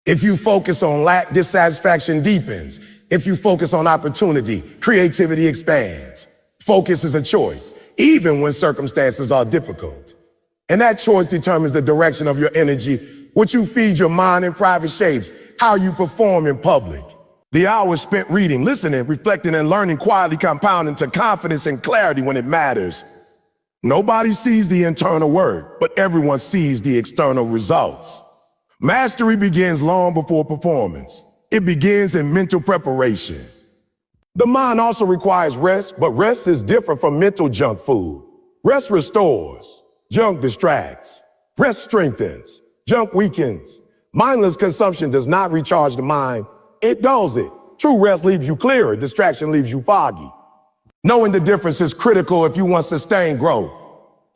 [SPEAKER 1] If you focus on lack, dissatisfaction deepens. If you focus on opportunity, creativity expands. Focus is a choice, even when circumstances are difficult. And that choice determines the direction of your energy. What you feed your mind in private shapes how you perform in public. The hours spent reading, listening, reflecting, and learning quietly compound into confidence and clarity when it matters. Nobody sees the internal work, but everyone sees the external results. Mastery begins long before performance. It begins in mental preparation. The mind also requires rest, but rest is different from mental junk food. Rest restores, junk distracts. Rest strengthens, junk weakens. Mindless consumption does not recharge the mind, it dulls it. True rest leaves you clearer, distraction leaves you foggy. Knowing the difference is critical if you want sustained growth.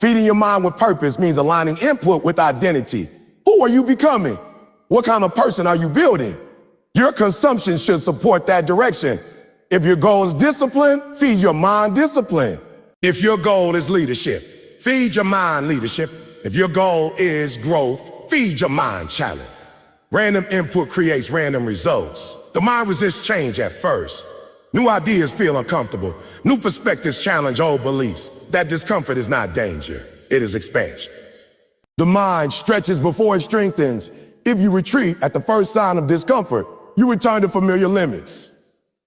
[SPEAKER 1] Feeding your mind with purpose means aligning input with identity. Who are you becoming? What kind of person are you building? Your consumption should support that direction. If your goal is discipline, feed your mind discipline. If your goal is leadership, feed your mind leadership. If your goal is growth, feed your mind challenge. Random input creates random results. The mind resists change at first. New ideas feel uncomfortable. New perspectives challenge old beliefs. That discomfort is not danger, it is expansion. The mind stretches before it strengthens. If you retreat at the first sign of discomfort, you return to familiar limits.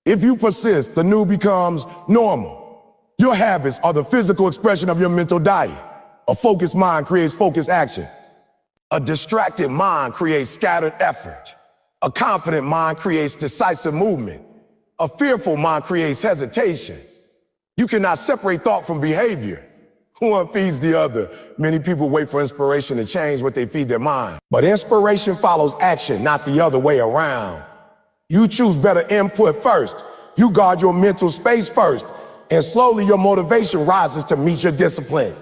[SPEAKER 1] If you persist, the new becomes normal. Your habits are the physical expression of your mental diet. A focused mind creates focused action. A distracted mind creates scattered effort. A confident mind creates decisive movement. A fearful mind creates hesitation. You cannot separate thought from behavior. One feeds the other. Many people wait for inspiration to change what they feed their mind. But inspiration follows action, not the other way around. You choose better input first. You guard your mental space first. And slowly your motivation rises to meet your discipline.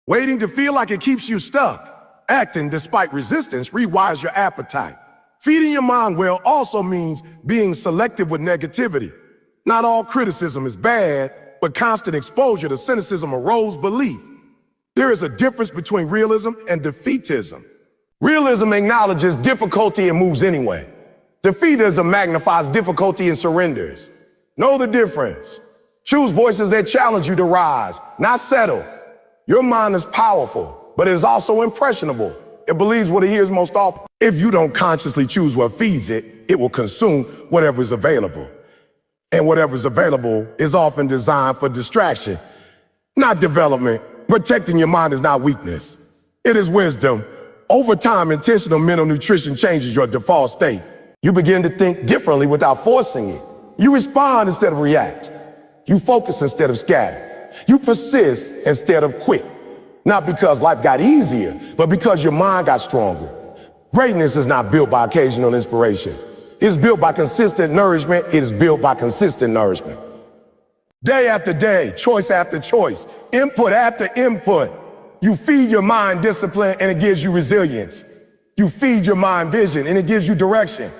[SPEAKER 1] Waiting to feel like it keeps you stuck. Acting despite resistance rewires your appetite. Feeding your mind well also means being selective with negativity. Not all criticism is bad, but constant exposure to cynicism erodes belief. There is a difference between realism and defeatism. Realism acknowledges difficulty and moves anyway. Defeatism magnifies difficulty and surrenders. Know the difference. Choose voices that challenge you to rise, not settle. Your mind is powerful, but it is also impressionable. It believes what it hears most often. If you don't consciously choose what feeds it, it will consume whatever is available. And whatever is available is often designed for distraction, not development. Protecting your mind is not weakness. It is wisdom. Over time, intentional mental nutrition changes your default state. You begin to think differently without forcing it. You respond instead of react. You focus instead of scatter. You persist instead of quit. Not because life got easier, but because your mind got stronger. Greatness is not built by occasional inspiration. It's built by consistent nourishment. It is built by consistent nourishment. Day after day, choice after choice, input after input. You feed your mind discipline and it gives you resilience. You feed your mind vision and it gives you direction.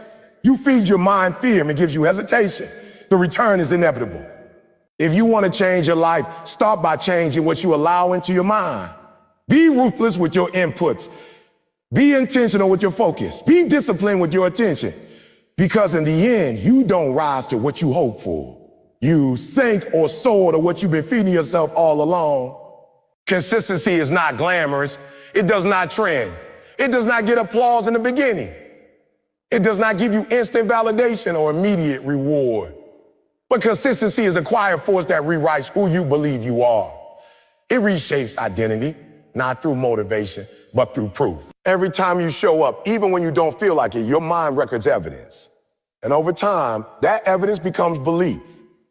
[SPEAKER 1] You feed your mind fear and it gives you hesitation. The return is inevitable. If you want to change your life, start by changing what you allow into your mind. Be ruthless with your inputs. Be intentional with your focus. Be disciplined with your attention. Because in the end, you don't rise to what you hope for. You sink or soar to what you've been feeding yourself all along. Consistency is not glamorous. It does not trend. It does not get applause in the beginning. It does not give you instant validation or immediate reward. But consistency is a quiet force that rewrites who you believe you are. It reshapes identity, not through motivation, but through proof. Every time you show up, even when you don't feel like it, your mind records evidence. And over time, that evidence becomes belief.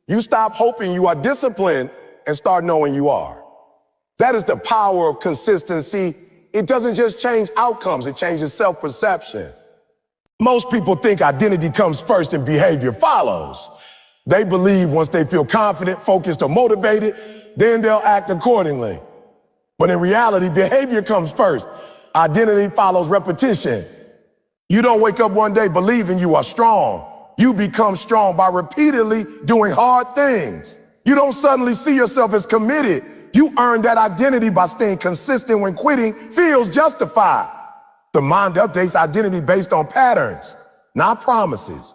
[SPEAKER 1] You stop hoping you are disciplined and start knowing you are. That is the power of consistency. It doesn't just change outcomes, it changes self-perception. Most people think identity comes first and behavior follows. They believe once they feel confident, focused, or motivated, then they'll act accordingly. But in reality, behavior comes first. Identity follows repetition. You don't wake up one day believing you are strong. You become strong by repeatedly doing hard things. You don't suddenly see yourself as committed. You earn that identity by staying consistent when quitting feels justified. The mind updates identity based on patterns, not promises.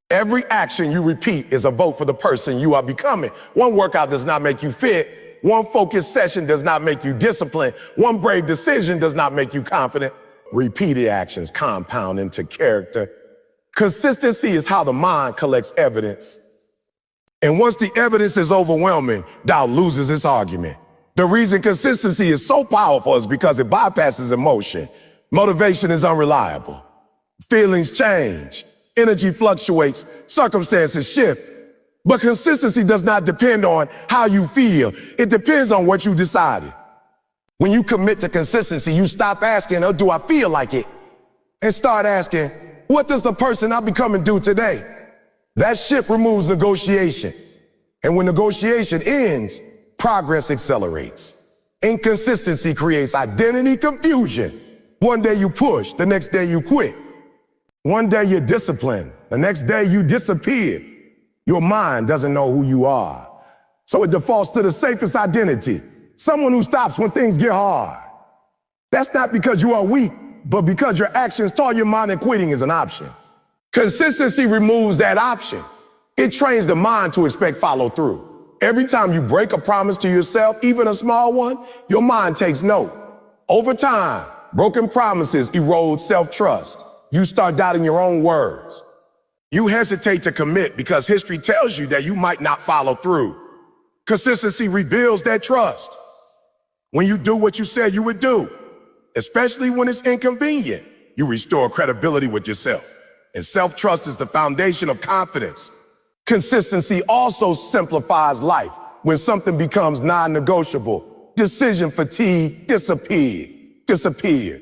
[SPEAKER 1] Every action you repeat is a vote for the person you are becoming. One workout does not make you fit. One focused session does not make you disciplined. One brave decision does not make you confident. Repeated actions compound into character. Consistency is how the mind collects evidence. And once the evidence is overwhelming, doubt loses its argument. The reason consistency is so powerful is because it bypasses emotion. Motivation is unreliable. Feelings change. Energy fluctuates. Circumstances shift. But consistency does not depend on how you feel. It depends on what you decided. When you commit to consistency, you stop asking, oh, do I feel like it? And start asking, what does the person I'm becoming do today? That shift removes negotiation. And when negotiation ends, progress accelerates. Inconsistency creates identity confusion. One day you push, the next day you quit. One day you're disciplined, the next day you disappear. Your mind doesn't know who you are. So it defaults to the safest identity, someone who stops when things get hard. That's not because you are weak, but because your actions taught your mind that quitting is an option. Consistency removes that option. It trains the mind to expect follow through. Every time you break a promise to yourself, even a small one, your mind takes note. Over time, broken promises erode self-trust. You start doubting your own words. You hesitate to commit because history tells you that you might not follow through. Consistency rebuilds that trust. When you do what you said you would do, especially when it's inconvenient, you restore credibility with yourself. And self-trust is the foundation of confidence. Consistency also simplifies life. When something becomes non-negotiable, decision fatigue disappear.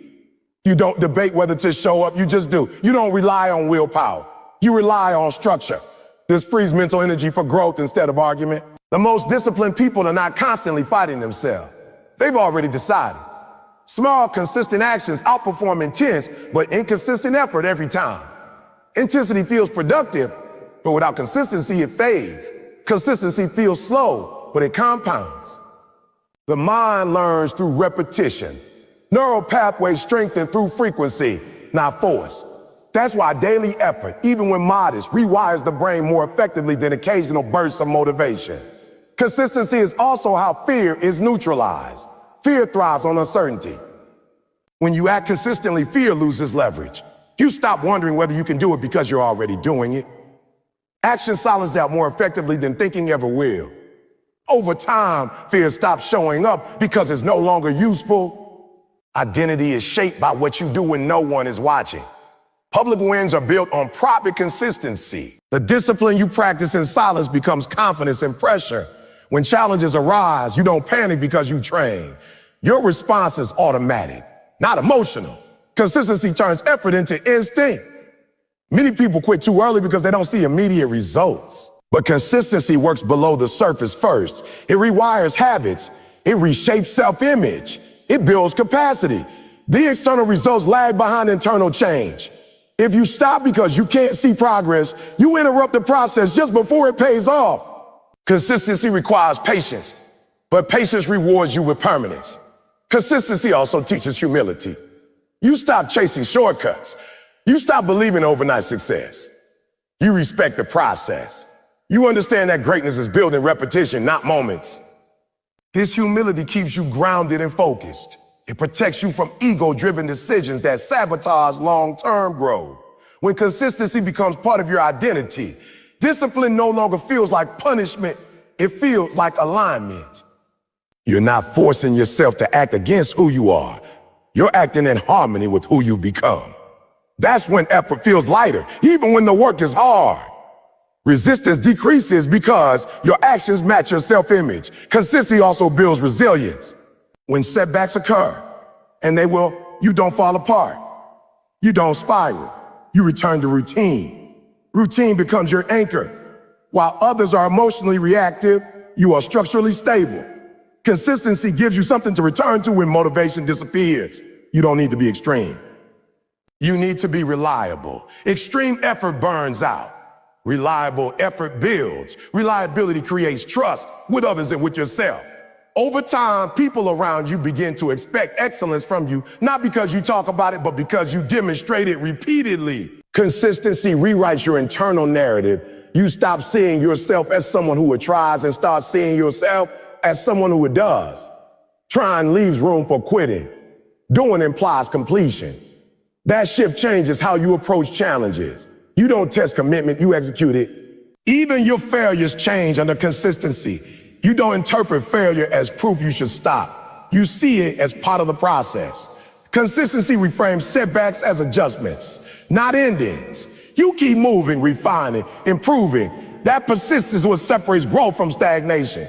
[SPEAKER 1] You don't debate whether to show up, you just do. You don't rely on willpower. You rely on structure. This frees mental energy for growth instead of argument. The most disciplined people are not constantly fighting themselves. They've already decided. Small, consistent actions outperform intense, but inconsistent effort every time. Intensity feels productive, but without consistency, it fades. Consistency feels slow, but it compounds. The mind learns through repetition. Neural pathways strengthen through frequency, not force. That's why daily effort, even when modest, rewires the brain more effectively than occasional bursts of motivation. Consistency is also how fear is neutralized. Fear thrives on uncertainty. When you act consistently, fear loses leverage. You stop wondering whether you can do it because you're already doing it. Action silences doubt more effectively than thinking ever will. Over time, fear stops showing up because it's no longer useful. Identity is shaped by what you do when no one is watching. Public wins are built on private consistency. The discipline you practice in silence becomes confidence and pressure. When challenges arise, you don't panic because you train. Your response is automatic, not emotional. Consistency turns effort into instinct. Many people quit too early because they don't see immediate results. But consistency works below the surface first. It rewires habits. It reshapes self-image. It builds capacity. The external results lag behind internal change. If you stop because you can't see progress, you interrupt the process just before it pays off. Consistency requires patience, but patience rewards you with permanence. Consistency also teaches humility. You stop chasing shortcuts. You stop believing overnight success. You respect the process. You understand that greatness is built in repetition, not moments. This humility keeps you grounded and focused. It protects you from ego-driven decisions that sabotage long-term growth. When consistency becomes part of your identity, discipline no longer feels like punishment, it feels like alignment. You're not forcing yourself to act against who you are. You're acting in harmony with who you've become. That's when effort feels lighter, even when the work is hard. Resistance decreases because your actions match your self-image. Consistency also builds resilience. When setbacks occur, and they will, you don't fall apart. You don't spiral. You return to routine. Routine becomes your anchor. While others are emotionally reactive, you are structurally stable. Consistency gives you something to return to when motivation disappears. You don't need to be extreme. You need to be reliable. Extreme effort burns out. Reliable effort builds. Reliability creates trust with others and with yourself. Over time, people around you begin to expect excellence from you, not because you talk about it, but because you demonstrate it repeatedly. Consistency rewrites your internal narrative. You stop seeing yourself as someone who tries and start seeing yourself as someone who does. Trying leaves room for quitting. Doing implies completion. That shift changes how you approach challenges. You don't test commitment, you execute it. Even your failures change under consistency. You don't interpret failure as proof you should stop. You see it as part of the process. Consistency reframes setbacks as adjustments, not endings. You keep moving, refining, improving. That persistence is what separates growth from stagnation.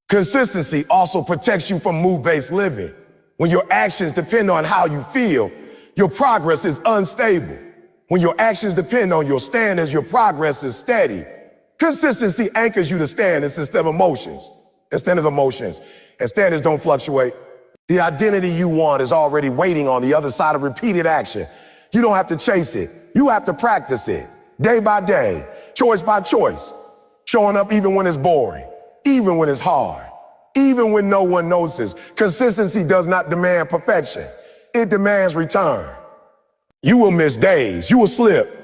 [SPEAKER 1] Consistency also protects you from mood-based living. When your actions depend on how you feel, your progress is unstable. When your actions depend on your standards, your progress is steady. Consistency anchors you to standards instead of emotions. And standards don't fluctuate. The identity you want is already waiting on the other side of repeated action. You don't have to chase it. You have to practice it. Day by day, choice by choice. Showing up even when it's boring, even when it's hard, even when no one notices. Consistency does not demand perfection. It demands return. You will miss days. You will slip.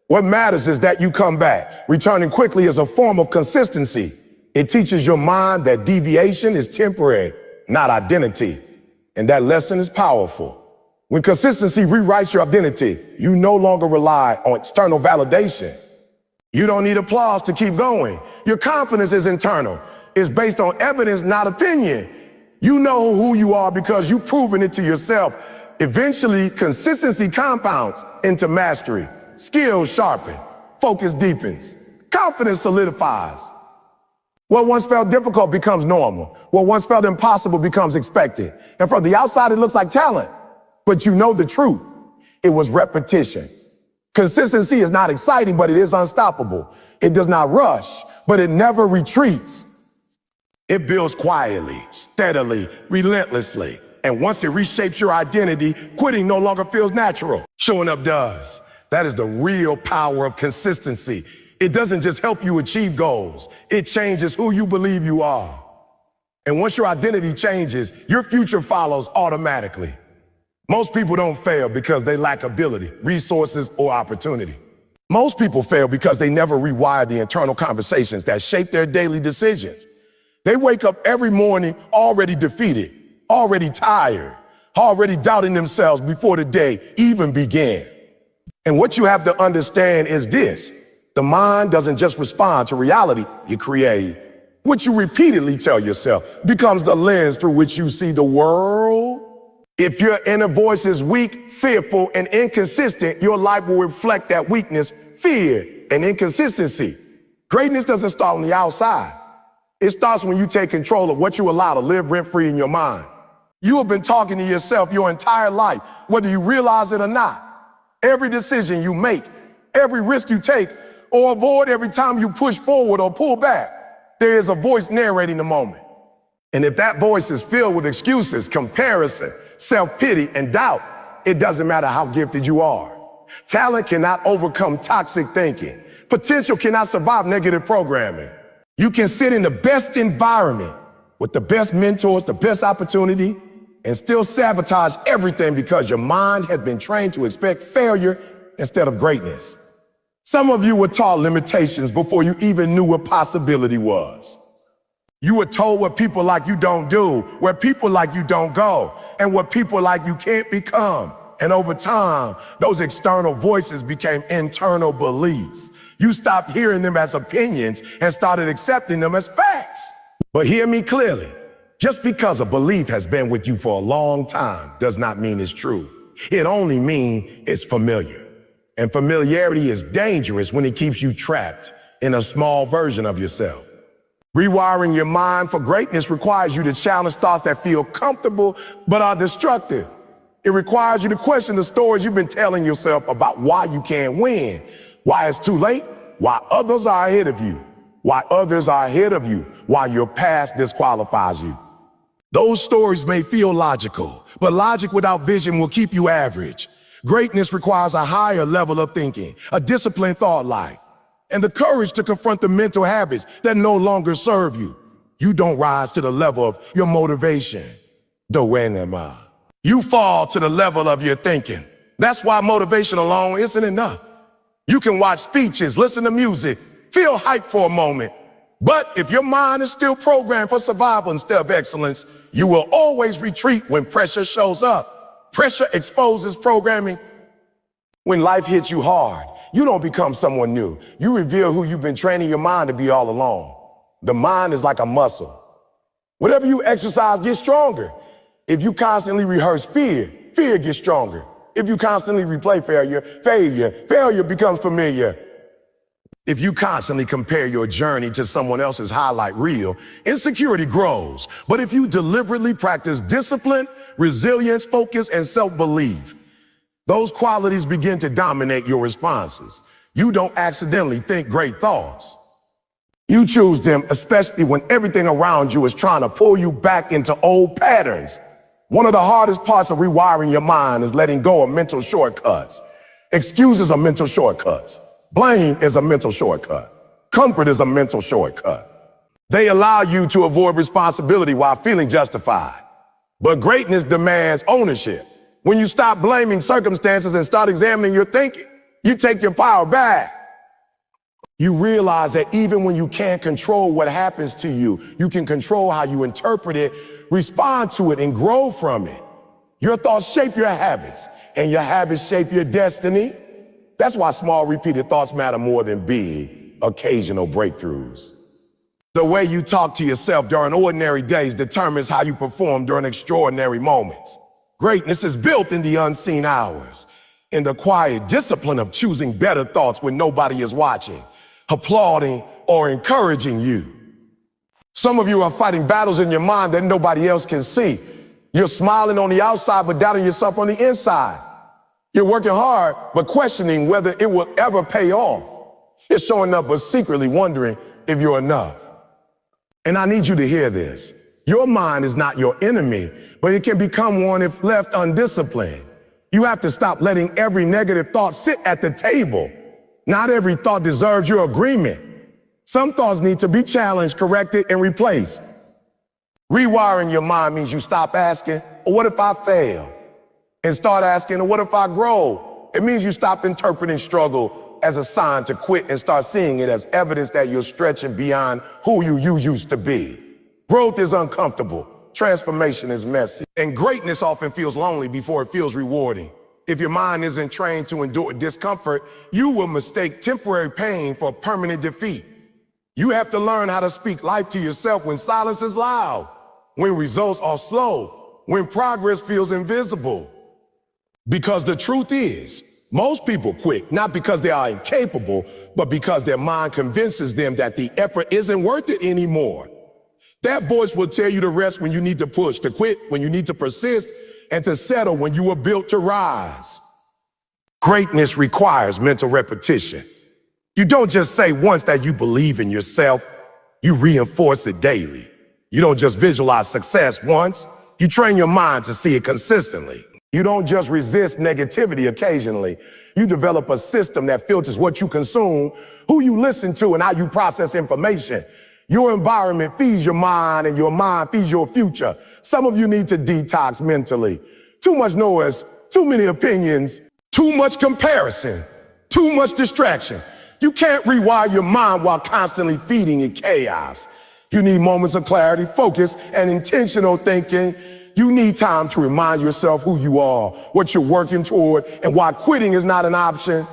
[SPEAKER 1] What matters is that you come back. Returning quickly is a form of consistency. It teaches your mind that deviation is temporary, not identity. And that lesson is powerful. When consistency rewrites your identity, you no longer rely on external validation. You don't need applause to keep going. Your confidence is internal. It's based on evidence, not opinion. You know who you are because you've proven it to yourself. Eventually, consistency compounds into mastery. Skills sharpen, focus deepens, confidence solidifies. What once felt difficult becomes normal. What once felt impossible becomes expected. And from the outside, it looks like talent, but you know the truth. It was repetition. Consistency is not exciting, but it is unstoppable. It does not rush, but it never retreats. It builds quietly, steadily, relentlessly. And once it reshapes your identity, quitting no longer feels natural. Showing up does. That is the real power of consistency. It doesn't just help you achieve goals. It changes who you believe you are. And once your identity changes, your future follows automatically. Most people don't fail because they lack ability, resources, or opportunity. Most people fail because they never rewire the internal conversations that shape their daily decisions. They wake up every morning already defeated, already tired, already doubting themselves before the day even began. And what you have to understand is this: the mind doesn't just respond to reality, you create. What you repeatedly tell yourself becomes the lens through which you see the world. If your inner voice is weak, fearful, and inconsistent, your life will reflect that weakness, fear, and inconsistency. Greatness doesn't start on the outside. It starts when you take control of what you allow to live rent-free in your mind. You have been talking to yourself your entire life, whether you realize it or not. Every decision you make, every risk you take or avoid, every time you push forward or pull back, there is a voice narrating the moment. And if that voice is filled with excuses, comparison, self-pity, and doubt, it doesn't matter how gifted you are. Talent cannot overcome toxic thinking. Potential cannot survive negative programming. You can sit in the best environment with the best mentors, the best opportunity, and still sabotage everything because your mind has been trained to expect failure instead of greatness. Some of you were taught limitations before you even knew what possibility was. You were told what people like you don't do, where people like you don't go, and what people like you can't become. And over time, those external voices became internal beliefs. You stopped hearing them as opinions and started accepting them as facts. But hear me clearly. Just because a belief has been with you for a long time does not mean it's true. It only means it's familiar. And familiarity is dangerous when it keeps you trapped in a small version of yourself. Rewiring your mind for greatness requires you to challenge thoughts that feel comfortable but are destructive. It requires you to question the stories you've been telling yourself about why you can't win, why it's too late, why others are ahead of you. why others are ahead of you, why your past disqualifies you. Those stories may feel logical, but logic without vision will keep you average. Greatness requires a higher level of thinking, a disciplined thought life, and the courage to confront the mental habits that no longer serve you. You don't rise to the level of your motivation. You fall to the level of your thinking. That's why motivation alone isn't enough. You can watch speeches, listen to music, feel hyped for a moment. But if your mind is still programmed for survival instead of excellence, you will always retreat when pressure shows up. Pressure exposes programming. When life hits you hard, you don't become someone new. You reveal who you've been training your mind to be all along. The mind is like a muscle. Whatever you exercise gets stronger. If you constantly rehearse fear, fear gets stronger. If you constantly replay failure becomes familiar. If you constantly compare your journey to someone else's highlight reel, insecurity grows. But if you deliberately practice discipline, resilience, focus, and self-belief, those qualities begin to dominate your responses. You don't accidentally think great thoughts. You choose them, especially when everything around you is trying to pull you back into old patterns. One of the hardest parts of rewiring your mind is letting go of mental shortcuts. Excuses are mental shortcuts. Blame is a mental shortcut. Comfort is a mental shortcut. They allow you to avoid responsibility while feeling justified. But greatness demands ownership. When you stop blaming circumstances and start examining your thinking, you take your power back. You realize that even when you can't control what happens to you, you can control how you interpret it, respond to it, and grow from it. Your thoughts shape your habits, and your habits shape your destiny. That's why small, repeated thoughts matter more than big, occasional breakthroughs. The way you talk to yourself during ordinary days determines how you perform during extraordinary moments. Greatness is built in the unseen hours, in the quiet discipline of choosing better thoughts when nobody is watching, applauding, or encouraging you. Some of you are fighting battles in your mind that nobody else can see. You're smiling on the outside, but doubting yourself on the inside. You're working hard, but questioning whether it will ever pay off. You're showing up, but secretly wondering if you're enough. And I need you to hear this. Your mind is not your enemy, but it can become one if left undisciplined. You have to stop letting every negative thought sit at the table. Not every thought deserves your agreement. Some thoughts need to be challenged, corrected, and replaced. Rewiring your mind means you stop asking, what if I fail? And start asking, what if I grow? It means you stop interpreting struggle as a sign to quit and start seeing it as evidence that you're stretching beyond who you used to be. Growth is uncomfortable. Transformation is messy. And greatness often feels lonely before it feels rewarding. If your mind isn't trained to endure discomfort, you will mistake temporary pain for permanent defeat. You have to learn how to speak life to yourself when silence is loud, when results are slow, when progress feels invisible. Because the truth is, most people quit not because they are incapable, but because their mind convinces them that the effort isn't worth it anymore. That voice will tell you to rest when you need to push, to quit when you need to persist, and to settle when you were built to rise. Greatness requires mental repetition. You don't just say once that you believe in yourself, you reinforce it daily. You don't just visualize success once, you train your mind to see it consistently. You don't just resist negativity occasionally. You develop a system that filters what you consume, who you listen to, and how you process information. Your environment feeds your mind, and your mind feeds your future. Some of you need to detox mentally. Too much noise, too many opinions, too much comparison, too much distraction. You can't rewire your mind while constantly feeding it chaos. You need moments of clarity, focus, and intentional thinking. You need time to remind yourself who you are, what you're working toward, and why quitting is not an option.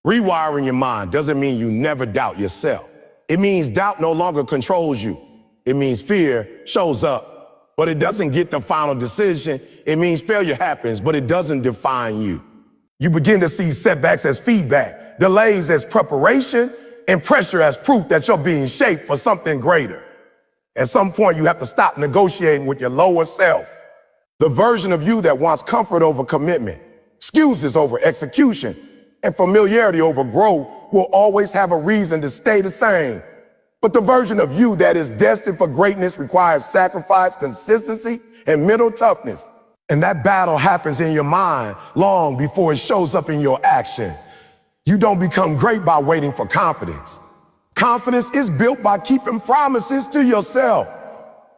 [SPEAKER 1] Rewiring your mind doesn't mean you never doubt yourself. It means doubt no longer controls you. It means fear shows up, but it doesn't get the final decision. It means failure happens, but it doesn't define you. You begin to see setbacks as feedback, delays as preparation, and pressure as proof that you're being shaped for something greater. At some point, you have to stop negotiating with your lower self. The version of you that wants comfort over commitment, excuses over execution, and familiarity over growth will always have a reason to stay the same. But the version of you that is destined for greatness requires sacrifice, consistency, and mental toughness. And that battle happens in your mind long before it shows up in your action. You don't become great by waiting for confidence. Confidence is built by keeping promises to yourself.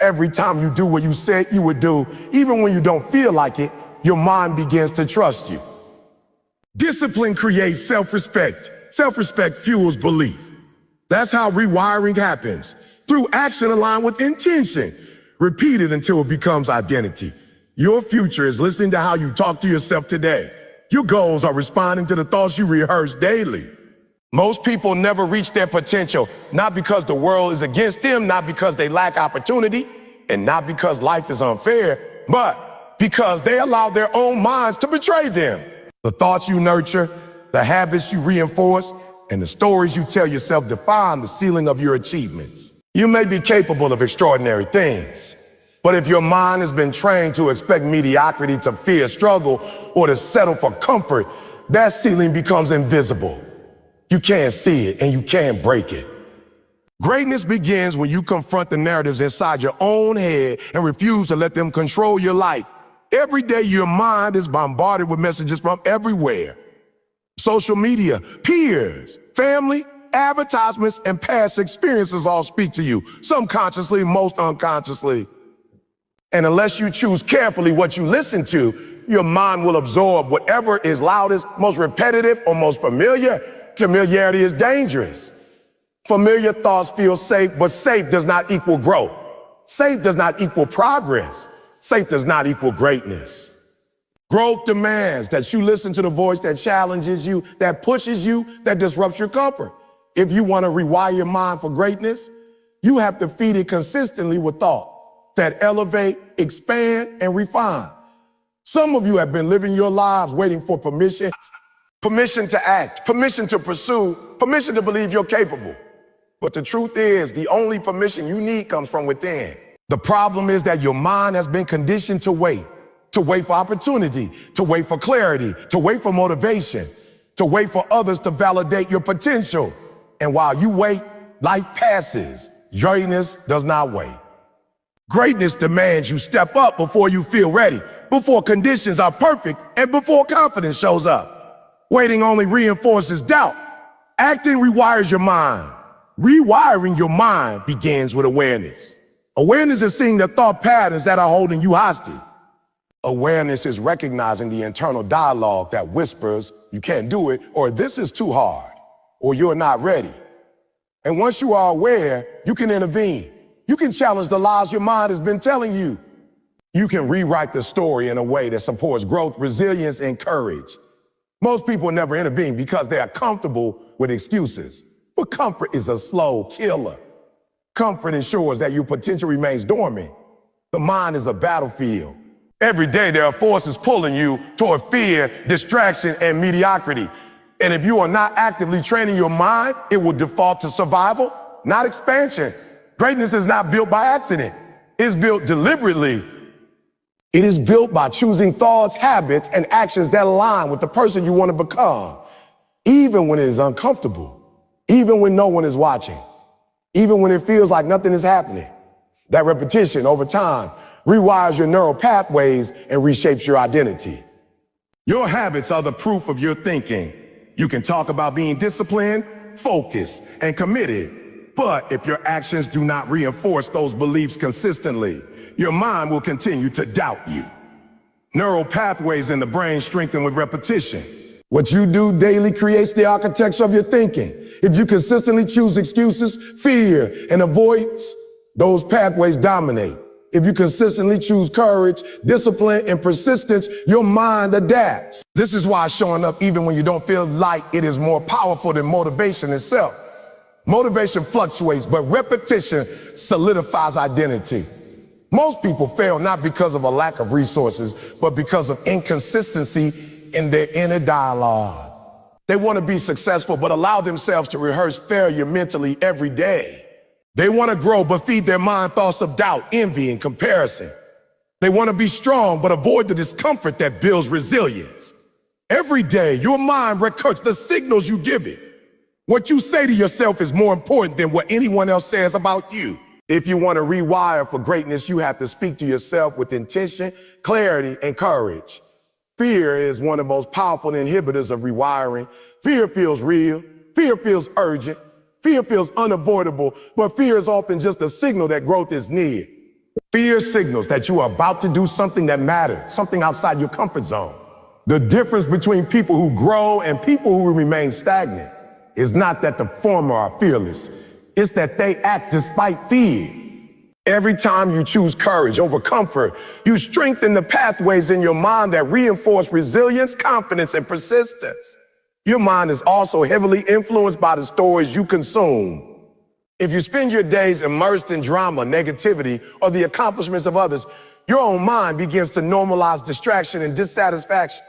[SPEAKER 1] Every time you do what you said you would do, even when you don't feel like it, your mind begins to trust you. Discipline creates self-respect. Self-respect fuels belief. That's how rewiring happens, through action aligned with intention. Repeat it until it becomes identity. Your future is listening to how you talk to yourself today. Your goals are responding to the thoughts you rehearse daily. Most people never reach their potential, not because the world is against them, not because they lack opportunity, and not because life is unfair, but because they allow their own minds to betray them. The thoughts you nurture, the habits you reinforce, and the stories you tell yourself define the ceiling of your achievements. You may be capable of extraordinary things, but if your mind has been trained to expect mediocrity, to fear struggle, or to settle for comfort, that ceiling becomes invisible. You can't see it and you can't break it. Greatness begins when you confront the narratives inside your own head and refuse to let them control your life. Every day your mind is bombarded with messages from everywhere. Social media, peers, family, advertisements, and past experiences all speak to you, some consciously, most unconsciously. And unless you choose carefully what you listen to, your mind will absorb whatever is loudest, most repetitive, or most familiar. Familiarity is dangerous. Familiar thoughts feel safe, but safe does not equal growth. Safe does not equal progress. Safe does not equal greatness. Growth demands that you listen to the voice that challenges you, that pushes you, that disrupts your comfort. If you want to rewire your mind for greatness, you have to feed it consistently with thought that elevate, expand, and refine. Some of you have been living your lives waiting for permission to act, permission to pursue, permission to believe you're capable. But the truth is, the only permission you need comes from within. The problem is that your mind has been conditioned to wait for opportunity, to wait for clarity, to wait for motivation, to wait for others to validate your potential. And while you wait, life passes. Greatness does not wait. Greatness demands you step up before you feel ready, before conditions are perfect, and before confidence shows up. Waiting only reinforces doubt. Acting rewires your mind. Rewiring your mind begins with awareness. Awareness is seeing the thought patterns that are holding you hostage. Awareness is recognizing the internal dialogue that whispers, you can't do it, or this is too hard, or you're not ready. And once you are aware, you can intervene. You can challenge the lies your mind has been telling you. You can rewrite the story in a way that supports growth, resilience, and courage. Most people never intervene because they are comfortable with excuses. But comfort is a slow killer. Comfort ensures that your potential remains dormant. The mind is a battlefield. Every day there are forces pulling you toward fear, distraction, and mediocrity. And if you are not actively training your mind, it will default to survival, not expansion. Greatness is not built by accident. It's built deliberately. It is built by choosing thoughts, habits, and actions that align with the person you want to become, even when it is uncomfortable, even when no one is watching, even when it feels like nothing is happening. That repetition over time rewires your neural pathways and reshapes your identity. Your habits are the proof of your thinking. You can talk about being disciplined, focused, and committed, but if your actions do not reinforce those beliefs consistently, your mind will continue to doubt you. Neural pathways in the brain strengthen with repetition. What you do daily creates the architecture of your thinking. If you consistently choose excuses, fear, and avoidance, those pathways dominate. If you consistently choose courage, discipline, and persistence, your mind adapts. This is why showing up even when you don't feel like it is more powerful than motivation itself. Motivation fluctuates, but repetition solidifies identity. Most people fail not because of a lack of resources, but because of inconsistency in their inner dialogue. They want to be successful, but allow themselves to rehearse failure mentally every day. They want to grow, but feed their mind thoughts of doubt, envy, and comparison. They want to be strong, but avoid the discomfort that builds resilience. Every day, your mind records the signals you give it. What you say to yourself is more important than what anyone else says about you. If you want to rewire for greatness, you have to speak to yourself with intention, clarity, and courage. Fear is one of the most powerful inhibitors of rewiring. Fear feels real. Fear feels urgent. Fear feels unavoidable, but fear is often just a signal that growth is near. Fear signals that you are about to do something that matters, something outside your comfort zone. The difference between people who grow and people who remain stagnant is not that the former are fearless. It's that they act despite fear. Every time you choose courage over comfort, you strengthen the pathways in your mind that reinforce resilience, confidence, and persistence. Your mind is also heavily influenced by the stories you consume. If you spend your days immersed in drama, negativity, or the accomplishments of others, your own mind begins to normalize distraction and dissatisfaction.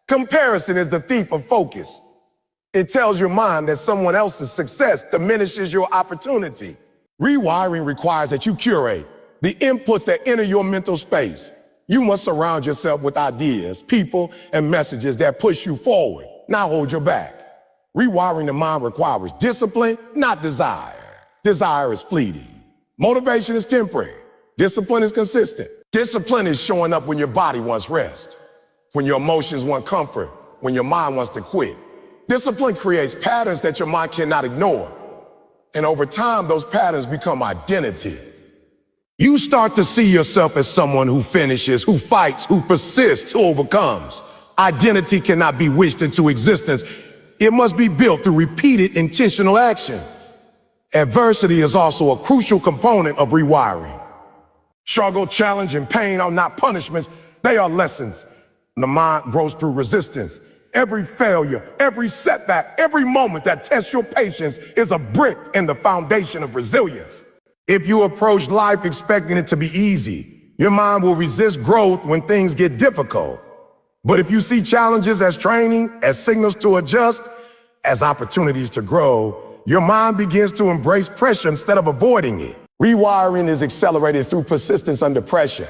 [SPEAKER 1] Comparison is the thief of focus. It tells your mind that someone else's success diminishes your opportunity. Rewiring requires that you curate the inputs that enter your mental space. You must surround yourself with ideas, people, and messages that push you forward, not hold you back. Rewiring the mind requires discipline, not desire. Desire is fleeting. Motivation is temporary. Discipline is consistent. Discipline is showing up when your body wants rest, when your emotions want comfort, when your mind wants to quit. Discipline creates patterns that your mind cannot ignore. And over time, those patterns become identity. You start to see yourself as someone who finishes, who fights, who persists, who overcomes. Identity cannot be wished into existence. It must be built through repeated intentional action. Adversity is also a crucial component of rewiring. Struggle, challenge, and pain are not punishments. They are lessons. The mind grows through resistance. Every failure, every setback, every moment that tests your patience is a brick in the foundation of resilience. If you approach life expecting it to be easy, your mind will resist growth when things get difficult. But if you see challenges as training, as signals to adjust, as opportunities to grow, your mind begins to embrace pressure instead of avoiding it. Rewiring is accelerated through persistence under pressure.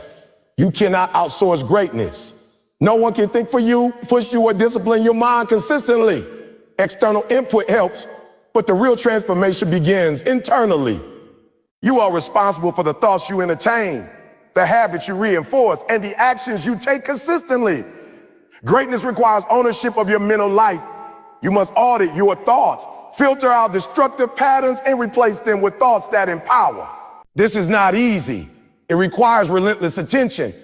[SPEAKER 1] You cannot outsource greatness. No one can think for you, push you, or discipline your mind consistently. External input helps, but the real transformation begins internally. You are responsible for the thoughts you entertain, the habits you reinforce, and the actions you take consistently. Greatness requires ownership of your mental life. You must audit your thoughts, filter out destructive patterns, and replace them with thoughts that empower. This is not easy. It requires relentless attention.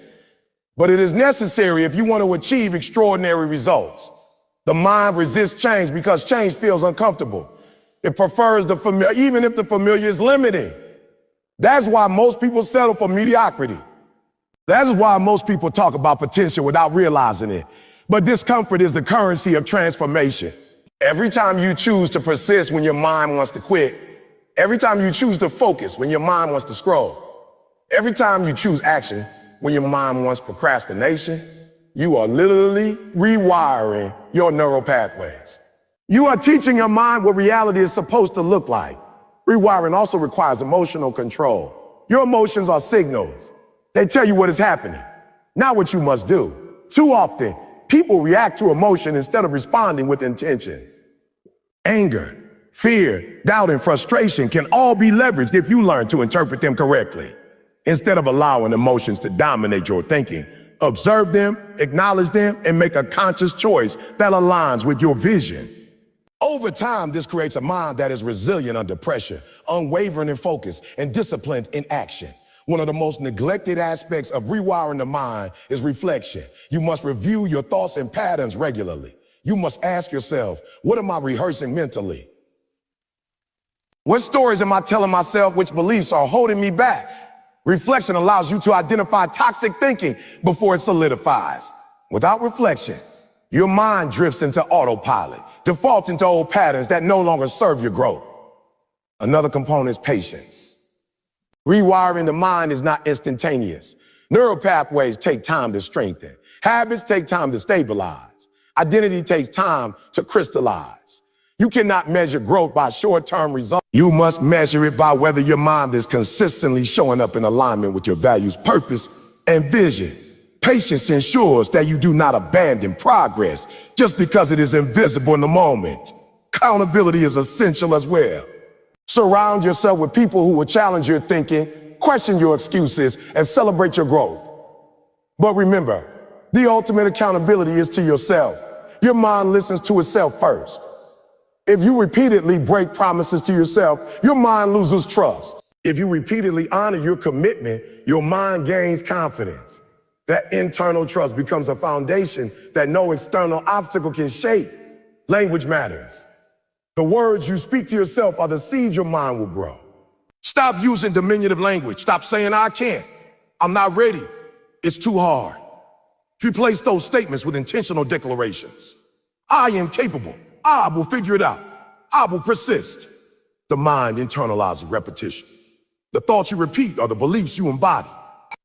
[SPEAKER 1] But it is necessary if you want to achieve extraordinary results. The mind resists change because change feels uncomfortable. It prefers the familiar, even if the familiar is limiting. That's why most people settle for mediocrity. That is why most people talk about potential without realizing it. But discomfort is the currency of transformation. Every time you choose to persist when your mind wants to quit, every time you choose to focus when your mind wants to scroll, every time you choose action when your mind wants procrastination, you are literally rewiring your neural pathways. You are teaching your mind what reality is supposed to look like. Rewiring also requires emotional control. Your emotions are signals. They tell you what is happening, not what you must do. Too often, people react to emotion instead of responding with intention. Anger, fear, doubt, and frustration can all be leveraged if you learn to interpret them correctly. Instead of allowing emotions to dominate your thinking, observe them, acknowledge them, and make a conscious choice that aligns with your vision. Over time, this creates a mind that is resilient under pressure, unwavering in focus, and disciplined in action. One of the most neglected aspects of rewiring the mind is reflection. You must review your thoughts and patterns regularly. You must ask yourself, what am I rehearsing mentally? What stories am I telling myself? Which beliefs are holding me back? Reflection allows you to identify toxic thinking before it solidifies. Without reflection, your mind drifts into autopilot, defaults into old patterns that no longer serve your growth. Another component is patience. Rewiring the mind is not instantaneous. Neural pathways take time to strengthen. Habits take time to stabilize. Identity takes time to crystallize. You cannot measure growth by short-term results. You must measure it by whether your mind is consistently showing up in alignment with your values, purpose, and vision. Patience ensures that you do not abandon progress just because it is invisible in the moment. Accountability is essential as well. Surround yourself with people who will challenge your thinking, question your excuses, and celebrate your growth. But remember, the ultimate accountability is to yourself. Your mind listens to itself first. If you repeatedly break promises to yourself, your mind loses trust. If you repeatedly honor your commitment, your mind gains confidence. That internal trust becomes a foundation that no external obstacle can shake. Language matters. The words you speak to yourself are the seeds your mind will grow. Stop using diminutive language. Stop saying, I can't. I'm not ready. It's too hard. Replace those statements with intentional declarations. I am capable. I will figure it out. I will persist. The mind internalizes repetition. The thoughts you repeat are the beliefs you embody.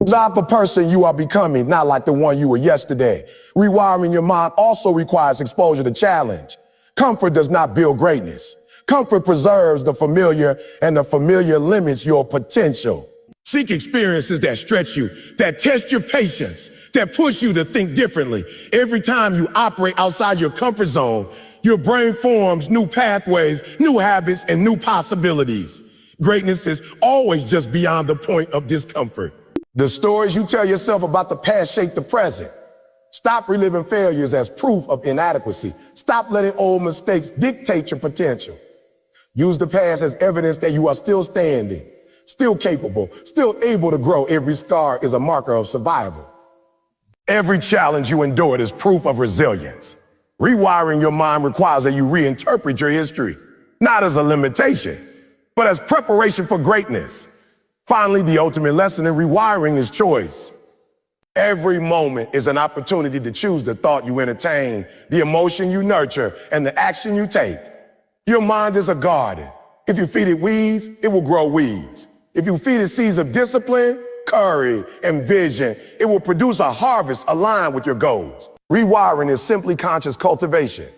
[SPEAKER 1] Not the person you are becoming, not like the one you were yesterday. Rewiring your mind also requires exposure to challenge. Comfort does not build greatness. Comfort preserves the familiar, and the familiar limits your potential. Seek experiences that stretch you, that test your patience, that push you to think differently. Every time you operate outside your comfort zone, your brain forms new pathways, new habits, and new possibilities. Greatness is always just beyond the point of discomfort. The stories you tell yourself about the past shape the present. Stop reliving failures as proof of inadequacy. Stop letting old mistakes dictate your potential. Use the past as evidence that you are still standing, still capable, still able to grow. Every scar is a marker of survival. Every challenge you endured is proof of resilience. Rewiring your mind requires that you reinterpret your history, not as a limitation, but as preparation for greatness. Finally, the ultimate lesson in rewiring is choice. Every moment is an opportunity to choose the thought you entertain, the emotion you nurture, and the action you take. Your mind is a garden. If you feed it weeds, it will grow weeds. If you feed it seeds of discipline, courage, and vision, it will produce a harvest aligned with your goals. Rewiring is simply conscious cultivation.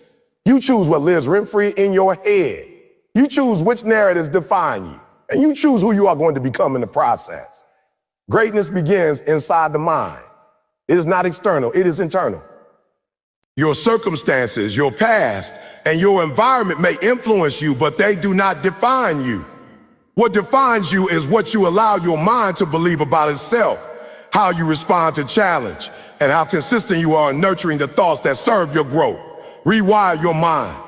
[SPEAKER 1] You choose what lives rent-free in your head. You choose which narratives define you, and you choose who you are going to become in the process. Greatness begins inside the mind. It is not external, it is internal. Your circumstances, your past, and your environment may influence you, but they do not define you. What defines you is what you allow your mind to believe about itself, how you respond to challenge, and how consistent you are in nurturing the thoughts that serve your growth. Rewire your mind.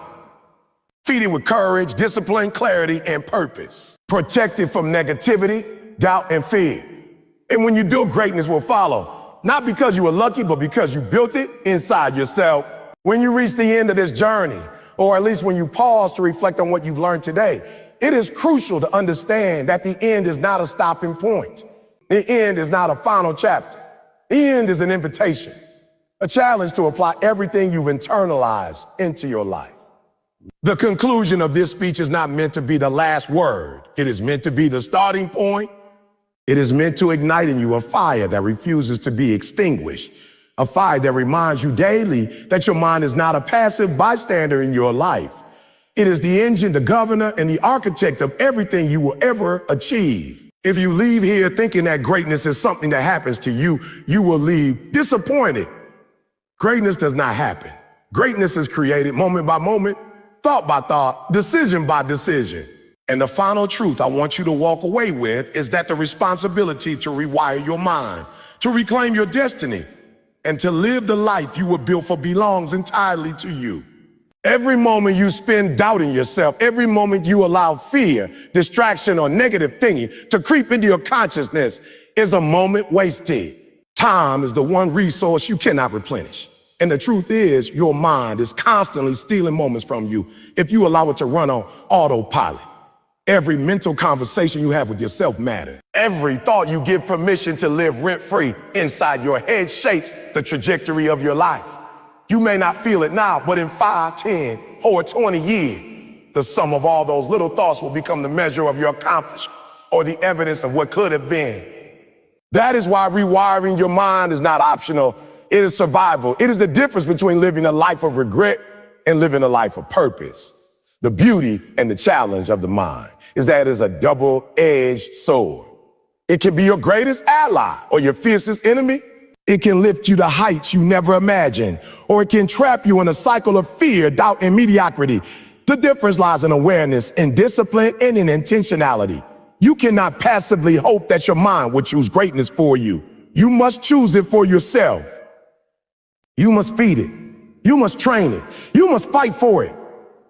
[SPEAKER 1] Feed it with courage, discipline, clarity, and purpose. Protect it from negativity, doubt, and fear. And when you do, greatness will follow. Not because you were lucky, but because you built it inside yourself. When you reach the end of this journey, or at least when you pause to reflect on what you've learned today, it is crucial to understand that the end is not a stopping point. The end is not a final chapter. The end is an invitation, a challenge to apply everything you've internalized into your life. The conclusion of this speech is not meant to be the last word. It is meant to be the starting point. It is meant to ignite in you a fire that refuses to be extinguished, a fire that reminds you daily that your mind is not a passive bystander in your life. It is the engine, the governor, and the architect of everything you will ever achieve. If you leave here thinking that greatness is something that happens to you, you will leave disappointed. Greatness does not happen. Greatness is created moment by moment, thought by thought, decision by decision. And the final truth I want you to walk away with is that the responsibility to rewire your mind, to reclaim your destiny, and to live the life you were built for belongs entirely to you. Every moment you spend doubting yourself, every moment you allow fear, distraction, or negative thinking to creep into your consciousness is a moment wasted. Time is the one resource you cannot replenish. And the truth is, your mind is constantly stealing moments from you if you allow it to run on autopilot. Every mental conversation you have with yourself matters. Every thought you give permission to live rent-free inside your head shapes the trajectory of your life. You may not feel it now, but in 5, 10, or 20 years, the sum of all those little thoughts will become the measure of your accomplishment or the evidence of what could have been. That is why rewiring your mind is not optional. It is survival. It is the difference between living a life of regret and living a life of purpose. The beauty and the challenge of the mind is that it is a double-edged sword. It can be your greatest ally or your fiercest enemy. It can lift you to heights you never imagined, or it can trap you in a cycle of fear, doubt, and mediocrity. The difference lies in awareness, in discipline, and in intentionality. You cannot passively hope that your mind will choose greatness for you. You must choose it for yourself. You must feed it. You must train it. You must fight for it.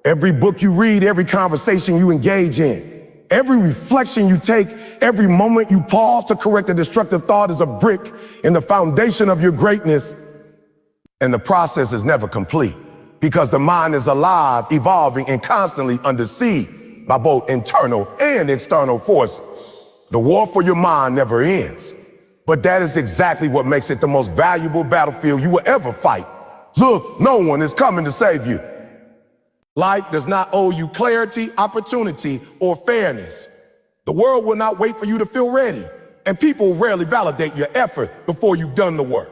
[SPEAKER 1] Every book you read, every conversation you engage in, every reflection you take, every moment you pause to correct a destructive thought is a brick in the foundation of your greatness. And the process is never complete because the mind is alive, evolving, and constantly under siege by both internal and external forces. The war for your mind never ends, but that is exactly what makes it the most valuable battlefield you will ever fight. Look, no one is coming to save you. Life does not owe you clarity, opportunity, or fairness. The world will not wait for you to feel ready, and people rarely validate your effort before you've done the work.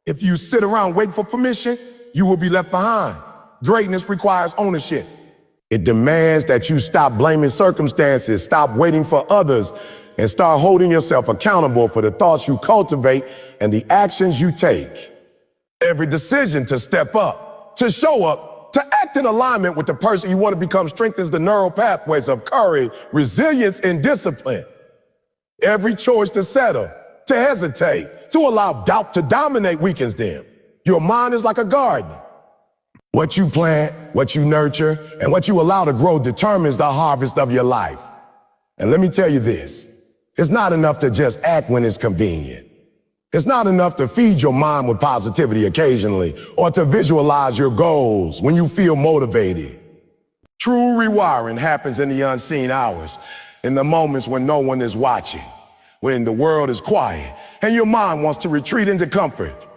[SPEAKER 1] If you sit around waiting for permission, you will be left behind. Greatness requires ownership. It demands that you stop blaming circumstances, stop waiting for others, and start holding yourself accountable for the thoughts you cultivate and the actions you take. Every decision to step up, to show up, to act in alignment with the person you want to become strengthens the neural pathways of courage, resilience, and discipline. Every choice to settle, to hesitate, to allow doubt to dominate weakens them. Your mind is like a garden. What you plant, what you nurture, and what you allow to grow determines the harvest of your life. And let me tell you this, it's not enough to just act when it's convenient. It's not enough to feed your mind with positivity occasionally or to visualize your goals when you feel motivated. True rewiring happens in the unseen hours, in the moments when no one is watching, when the world is quiet and your mind wants to retreat into comfort.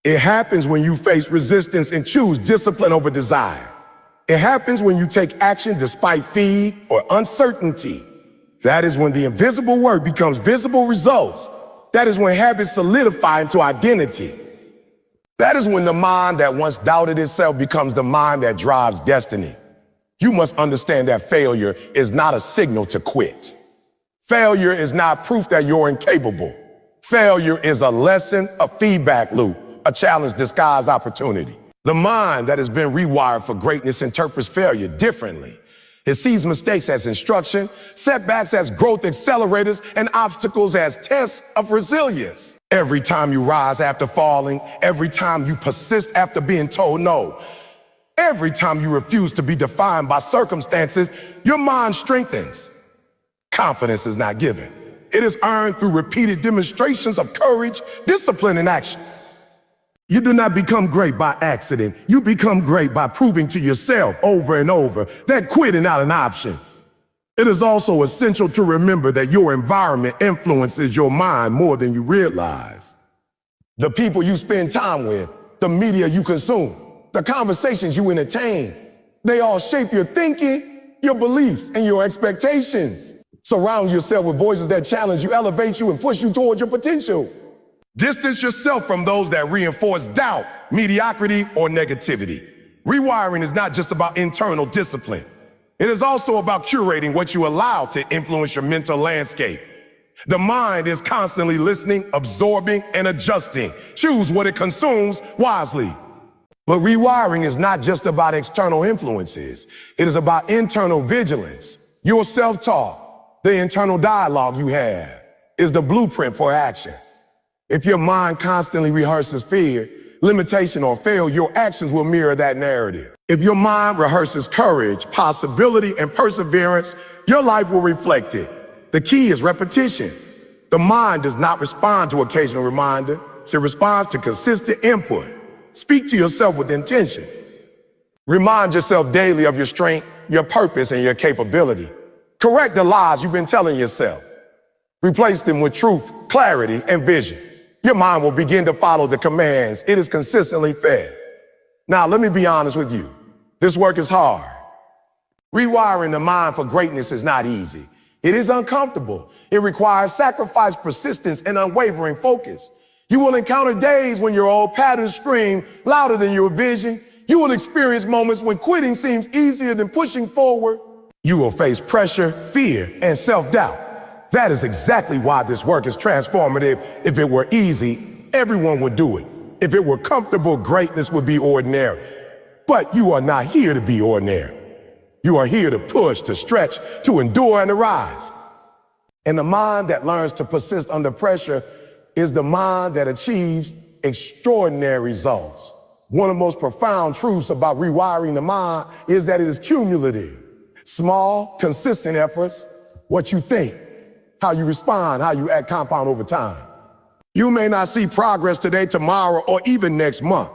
[SPEAKER 1] It happens when you face resistance and choose discipline over desire. It happens when you take action despite fear or uncertainty. That is when the invisible work becomes visible results. That is when habits solidify into identity. That is when the mind that once doubted itself becomes the mind that drives destiny. You must understand that failure is not a signal to quit. Failure is not proof that you're incapable. Failure is a lesson, a feedback loop, a challenge disguised opportunity. The mind that has been rewired for greatness interprets failure differently. It sees mistakes as instruction, setbacks as growth accelerators, and obstacles as tests of resilience. Every time you rise after falling, every time you persist after being told no, every time you refuse to be defined by circumstances, your mind strengthens. Confidence is not given. It is earned through repeated demonstrations of courage, discipline, and action. You do not become great by accident. You become great by proving to yourself over and over that quitting not an option. It is also essential to remember that your environment influences your mind more than you realize. The people you spend time with, the media you consume, the conversations you entertain, they all shape your thinking, your beliefs, and your expectations. Surround yourself with voices that challenge you, elevate you, and push you towards your potential. Distance yourself from those that reinforce doubt, mediocrity, or negativity. Rewiring is not just about internal discipline. It is also about curating what you allow to influence your mental landscape. The mind is constantly listening, absorbing, and adjusting. Choose what it consumes wisely. But rewiring is not just about external influences. It is about internal vigilance. Your self-talk, the internal dialogue you have, is the blueprint for action. If your mind constantly rehearses fear, limitation, or failure, your actions will mirror that narrative. If your mind rehearses courage, possibility, and perseverance, your life will reflect it. The key is repetition. The mind does not respond to occasional reminder. It responds to consistent input. Speak to yourself with intention. Remind yourself daily of your strength, your purpose, and your capability. Correct the lies you've been telling yourself. Replace them with truth, clarity, and vision. Your mind will begin to follow the commands it is consistently fed. Now, let me be honest with you. This work is hard. Rewiring the mind for greatness is not easy. It is uncomfortable. It requires sacrifice, persistence, and unwavering focus. You will encounter days when your old patterns scream louder than your vision. You will experience moments when quitting seems easier than pushing forward. You will face pressure, fear, and self-doubt. That is exactly why this work is transformative. If it were easy, everyone would do it. If it were comfortable, greatness would be ordinary. But you are not here to be ordinary. You are here to push, to stretch, to endure, and to rise. And the mind that learns to persist under pressure is the mind that achieves extraordinary results. One of the most profound truths about rewiring the mind is that it is cumulative. Small, consistent efforts, what you think, how you respond, how you act compound over time. You may not see progress today, tomorrow, or even next month,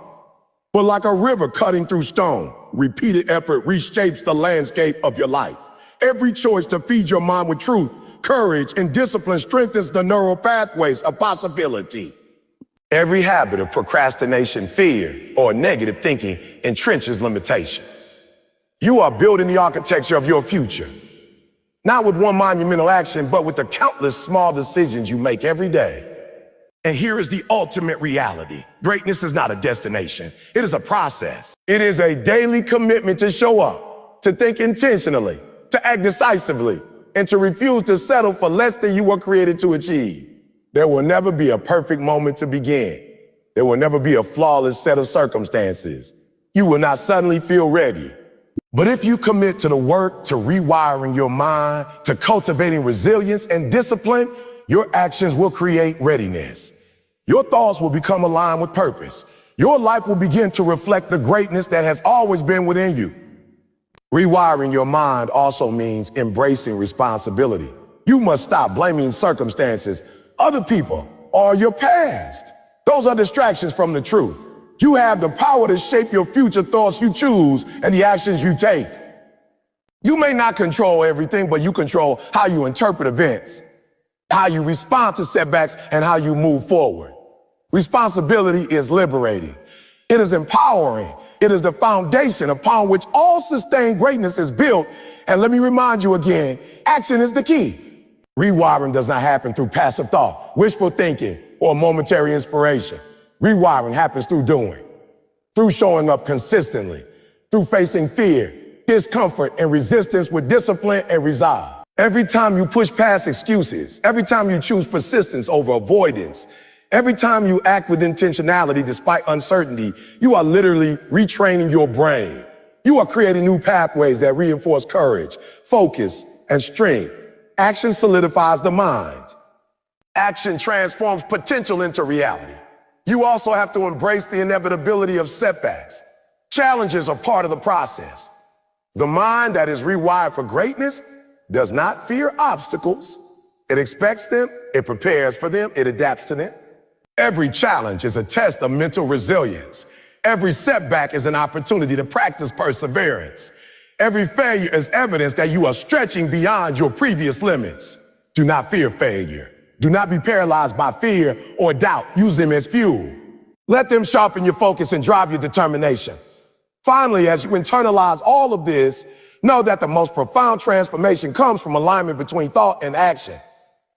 [SPEAKER 1] but like a river cutting through stone, repeated effort reshapes the landscape of your life. Every choice to feed your mind with truth, courage, and discipline strengthens the neural pathways of possibility. Every habit of procrastination, fear, or negative thinking entrenches limitation. You are building the architecture of your future, not with one monumental action, but with the countless small decisions you make every day. And here is the ultimate reality. Greatness is not a destination. It is a process. It is a daily commitment to show up, to think intentionally, to act decisively, and to refuse to settle for less than you were created to achieve. There will never be a perfect moment to begin. There will never be a flawless set of circumstances. You will not suddenly feel ready. But if you commit to the work, to rewiring your mind, to cultivating resilience and discipline, your actions will create readiness. Your thoughts will become aligned with purpose. Your life will begin to reflect the greatness that has always been within you. Rewiring your mind also means embracing responsibility. You must stop blaming circumstances, other people, or your past. Those are distractions from the truth. You have the power to shape your future thoughts you choose and the actions you take. You may not control everything, but you control how you interpret events, how you respond to setbacks, and how you move forward. Responsibility is liberating. It is empowering. It is the foundation upon which all sustained greatness is built. And let me remind you again, action is the key. Rewiring does not happen through passive thought, wishful thinking, or momentary inspiration. Rewiring happens through doing, through showing up consistently, through facing fear, discomfort, and resistance with discipline and resolve. Every time you push past excuses, every time you choose persistence over avoidance, every time you act with intentionality despite uncertainty, you are literally retraining your brain. You are creating new pathways that reinforce courage, focus, and strength. Action solidifies the mind. Action transforms potential into reality. You also have to embrace the inevitability of setbacks. Challenges are part of the process. The mind that is rewired for greatness does not fear obstacles. It expects them, it prepares for them, it adapts to them. Every challenge is a test of mental resilience. Every setback is an opportunity to practice perseverance. Every failure is evidence that you are stretching beyond your previous limits. Do not fear failure. Do not be paralyzed by fear or doubt. Use them as fuel. Let them sharpen your focus and drive your determination. Finally, as you internalize all of this, know that the most profound transformation comes from alignment between thought and action.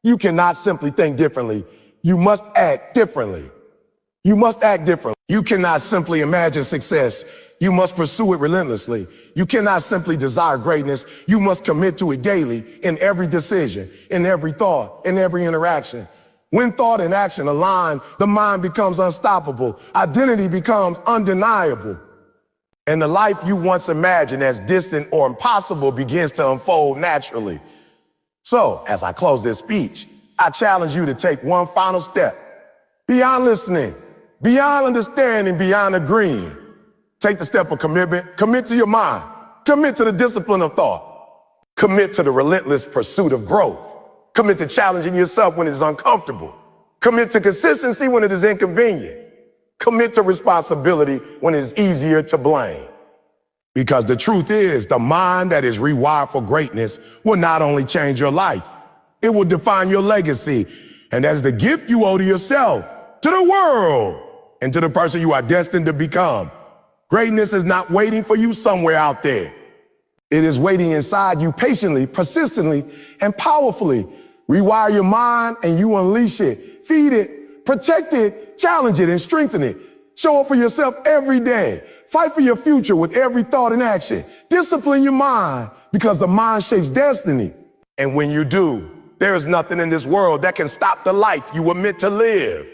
[SPEAKER 1] You cannot simply think differently. You must act differently. You must act differently. You cannot simply imagine success. You must pursue it relentlessly. You cannot simply desire greatness. You must commit to it daily in every decision, in every thought, in every interaction. When thought and action align, the mind becomes unstoppable. Identity becomes undeniable. And the life you once imagined as distant or impossible begins to unfold naturally. So, as I close this speech, I challenge you to take one final step. Beyond listening, beyond understanding, beyond agreeing. Take the step of commitment. Commit to your mind. Commit to the discipline of thought. Commit to the relentless pursuit of growth. Commit to challenging yourself when it is uncomfortable. Commit to consistency when it is inconvenient. Commit to responsibility when it is easier to blame. Because the truth is, the mind that is rewired for greatness will not only change your life, it will define your legacy. And that's the gift you owe to yourself, to the world, and to the person you are destined to become. Greatness is not waiting for you somewhere out there. It is waiting inside you patiently, persistently, and powerfully. Rewire your mind and you unleash it. Feed it, protect it, challenge it, and strengthen it. Show up for yourself every day. Fight for your future with every thought and action. Discipline your mind because the mind shapes destiny. And when you do, there is nothing in this world that can stop the life you were meant to live.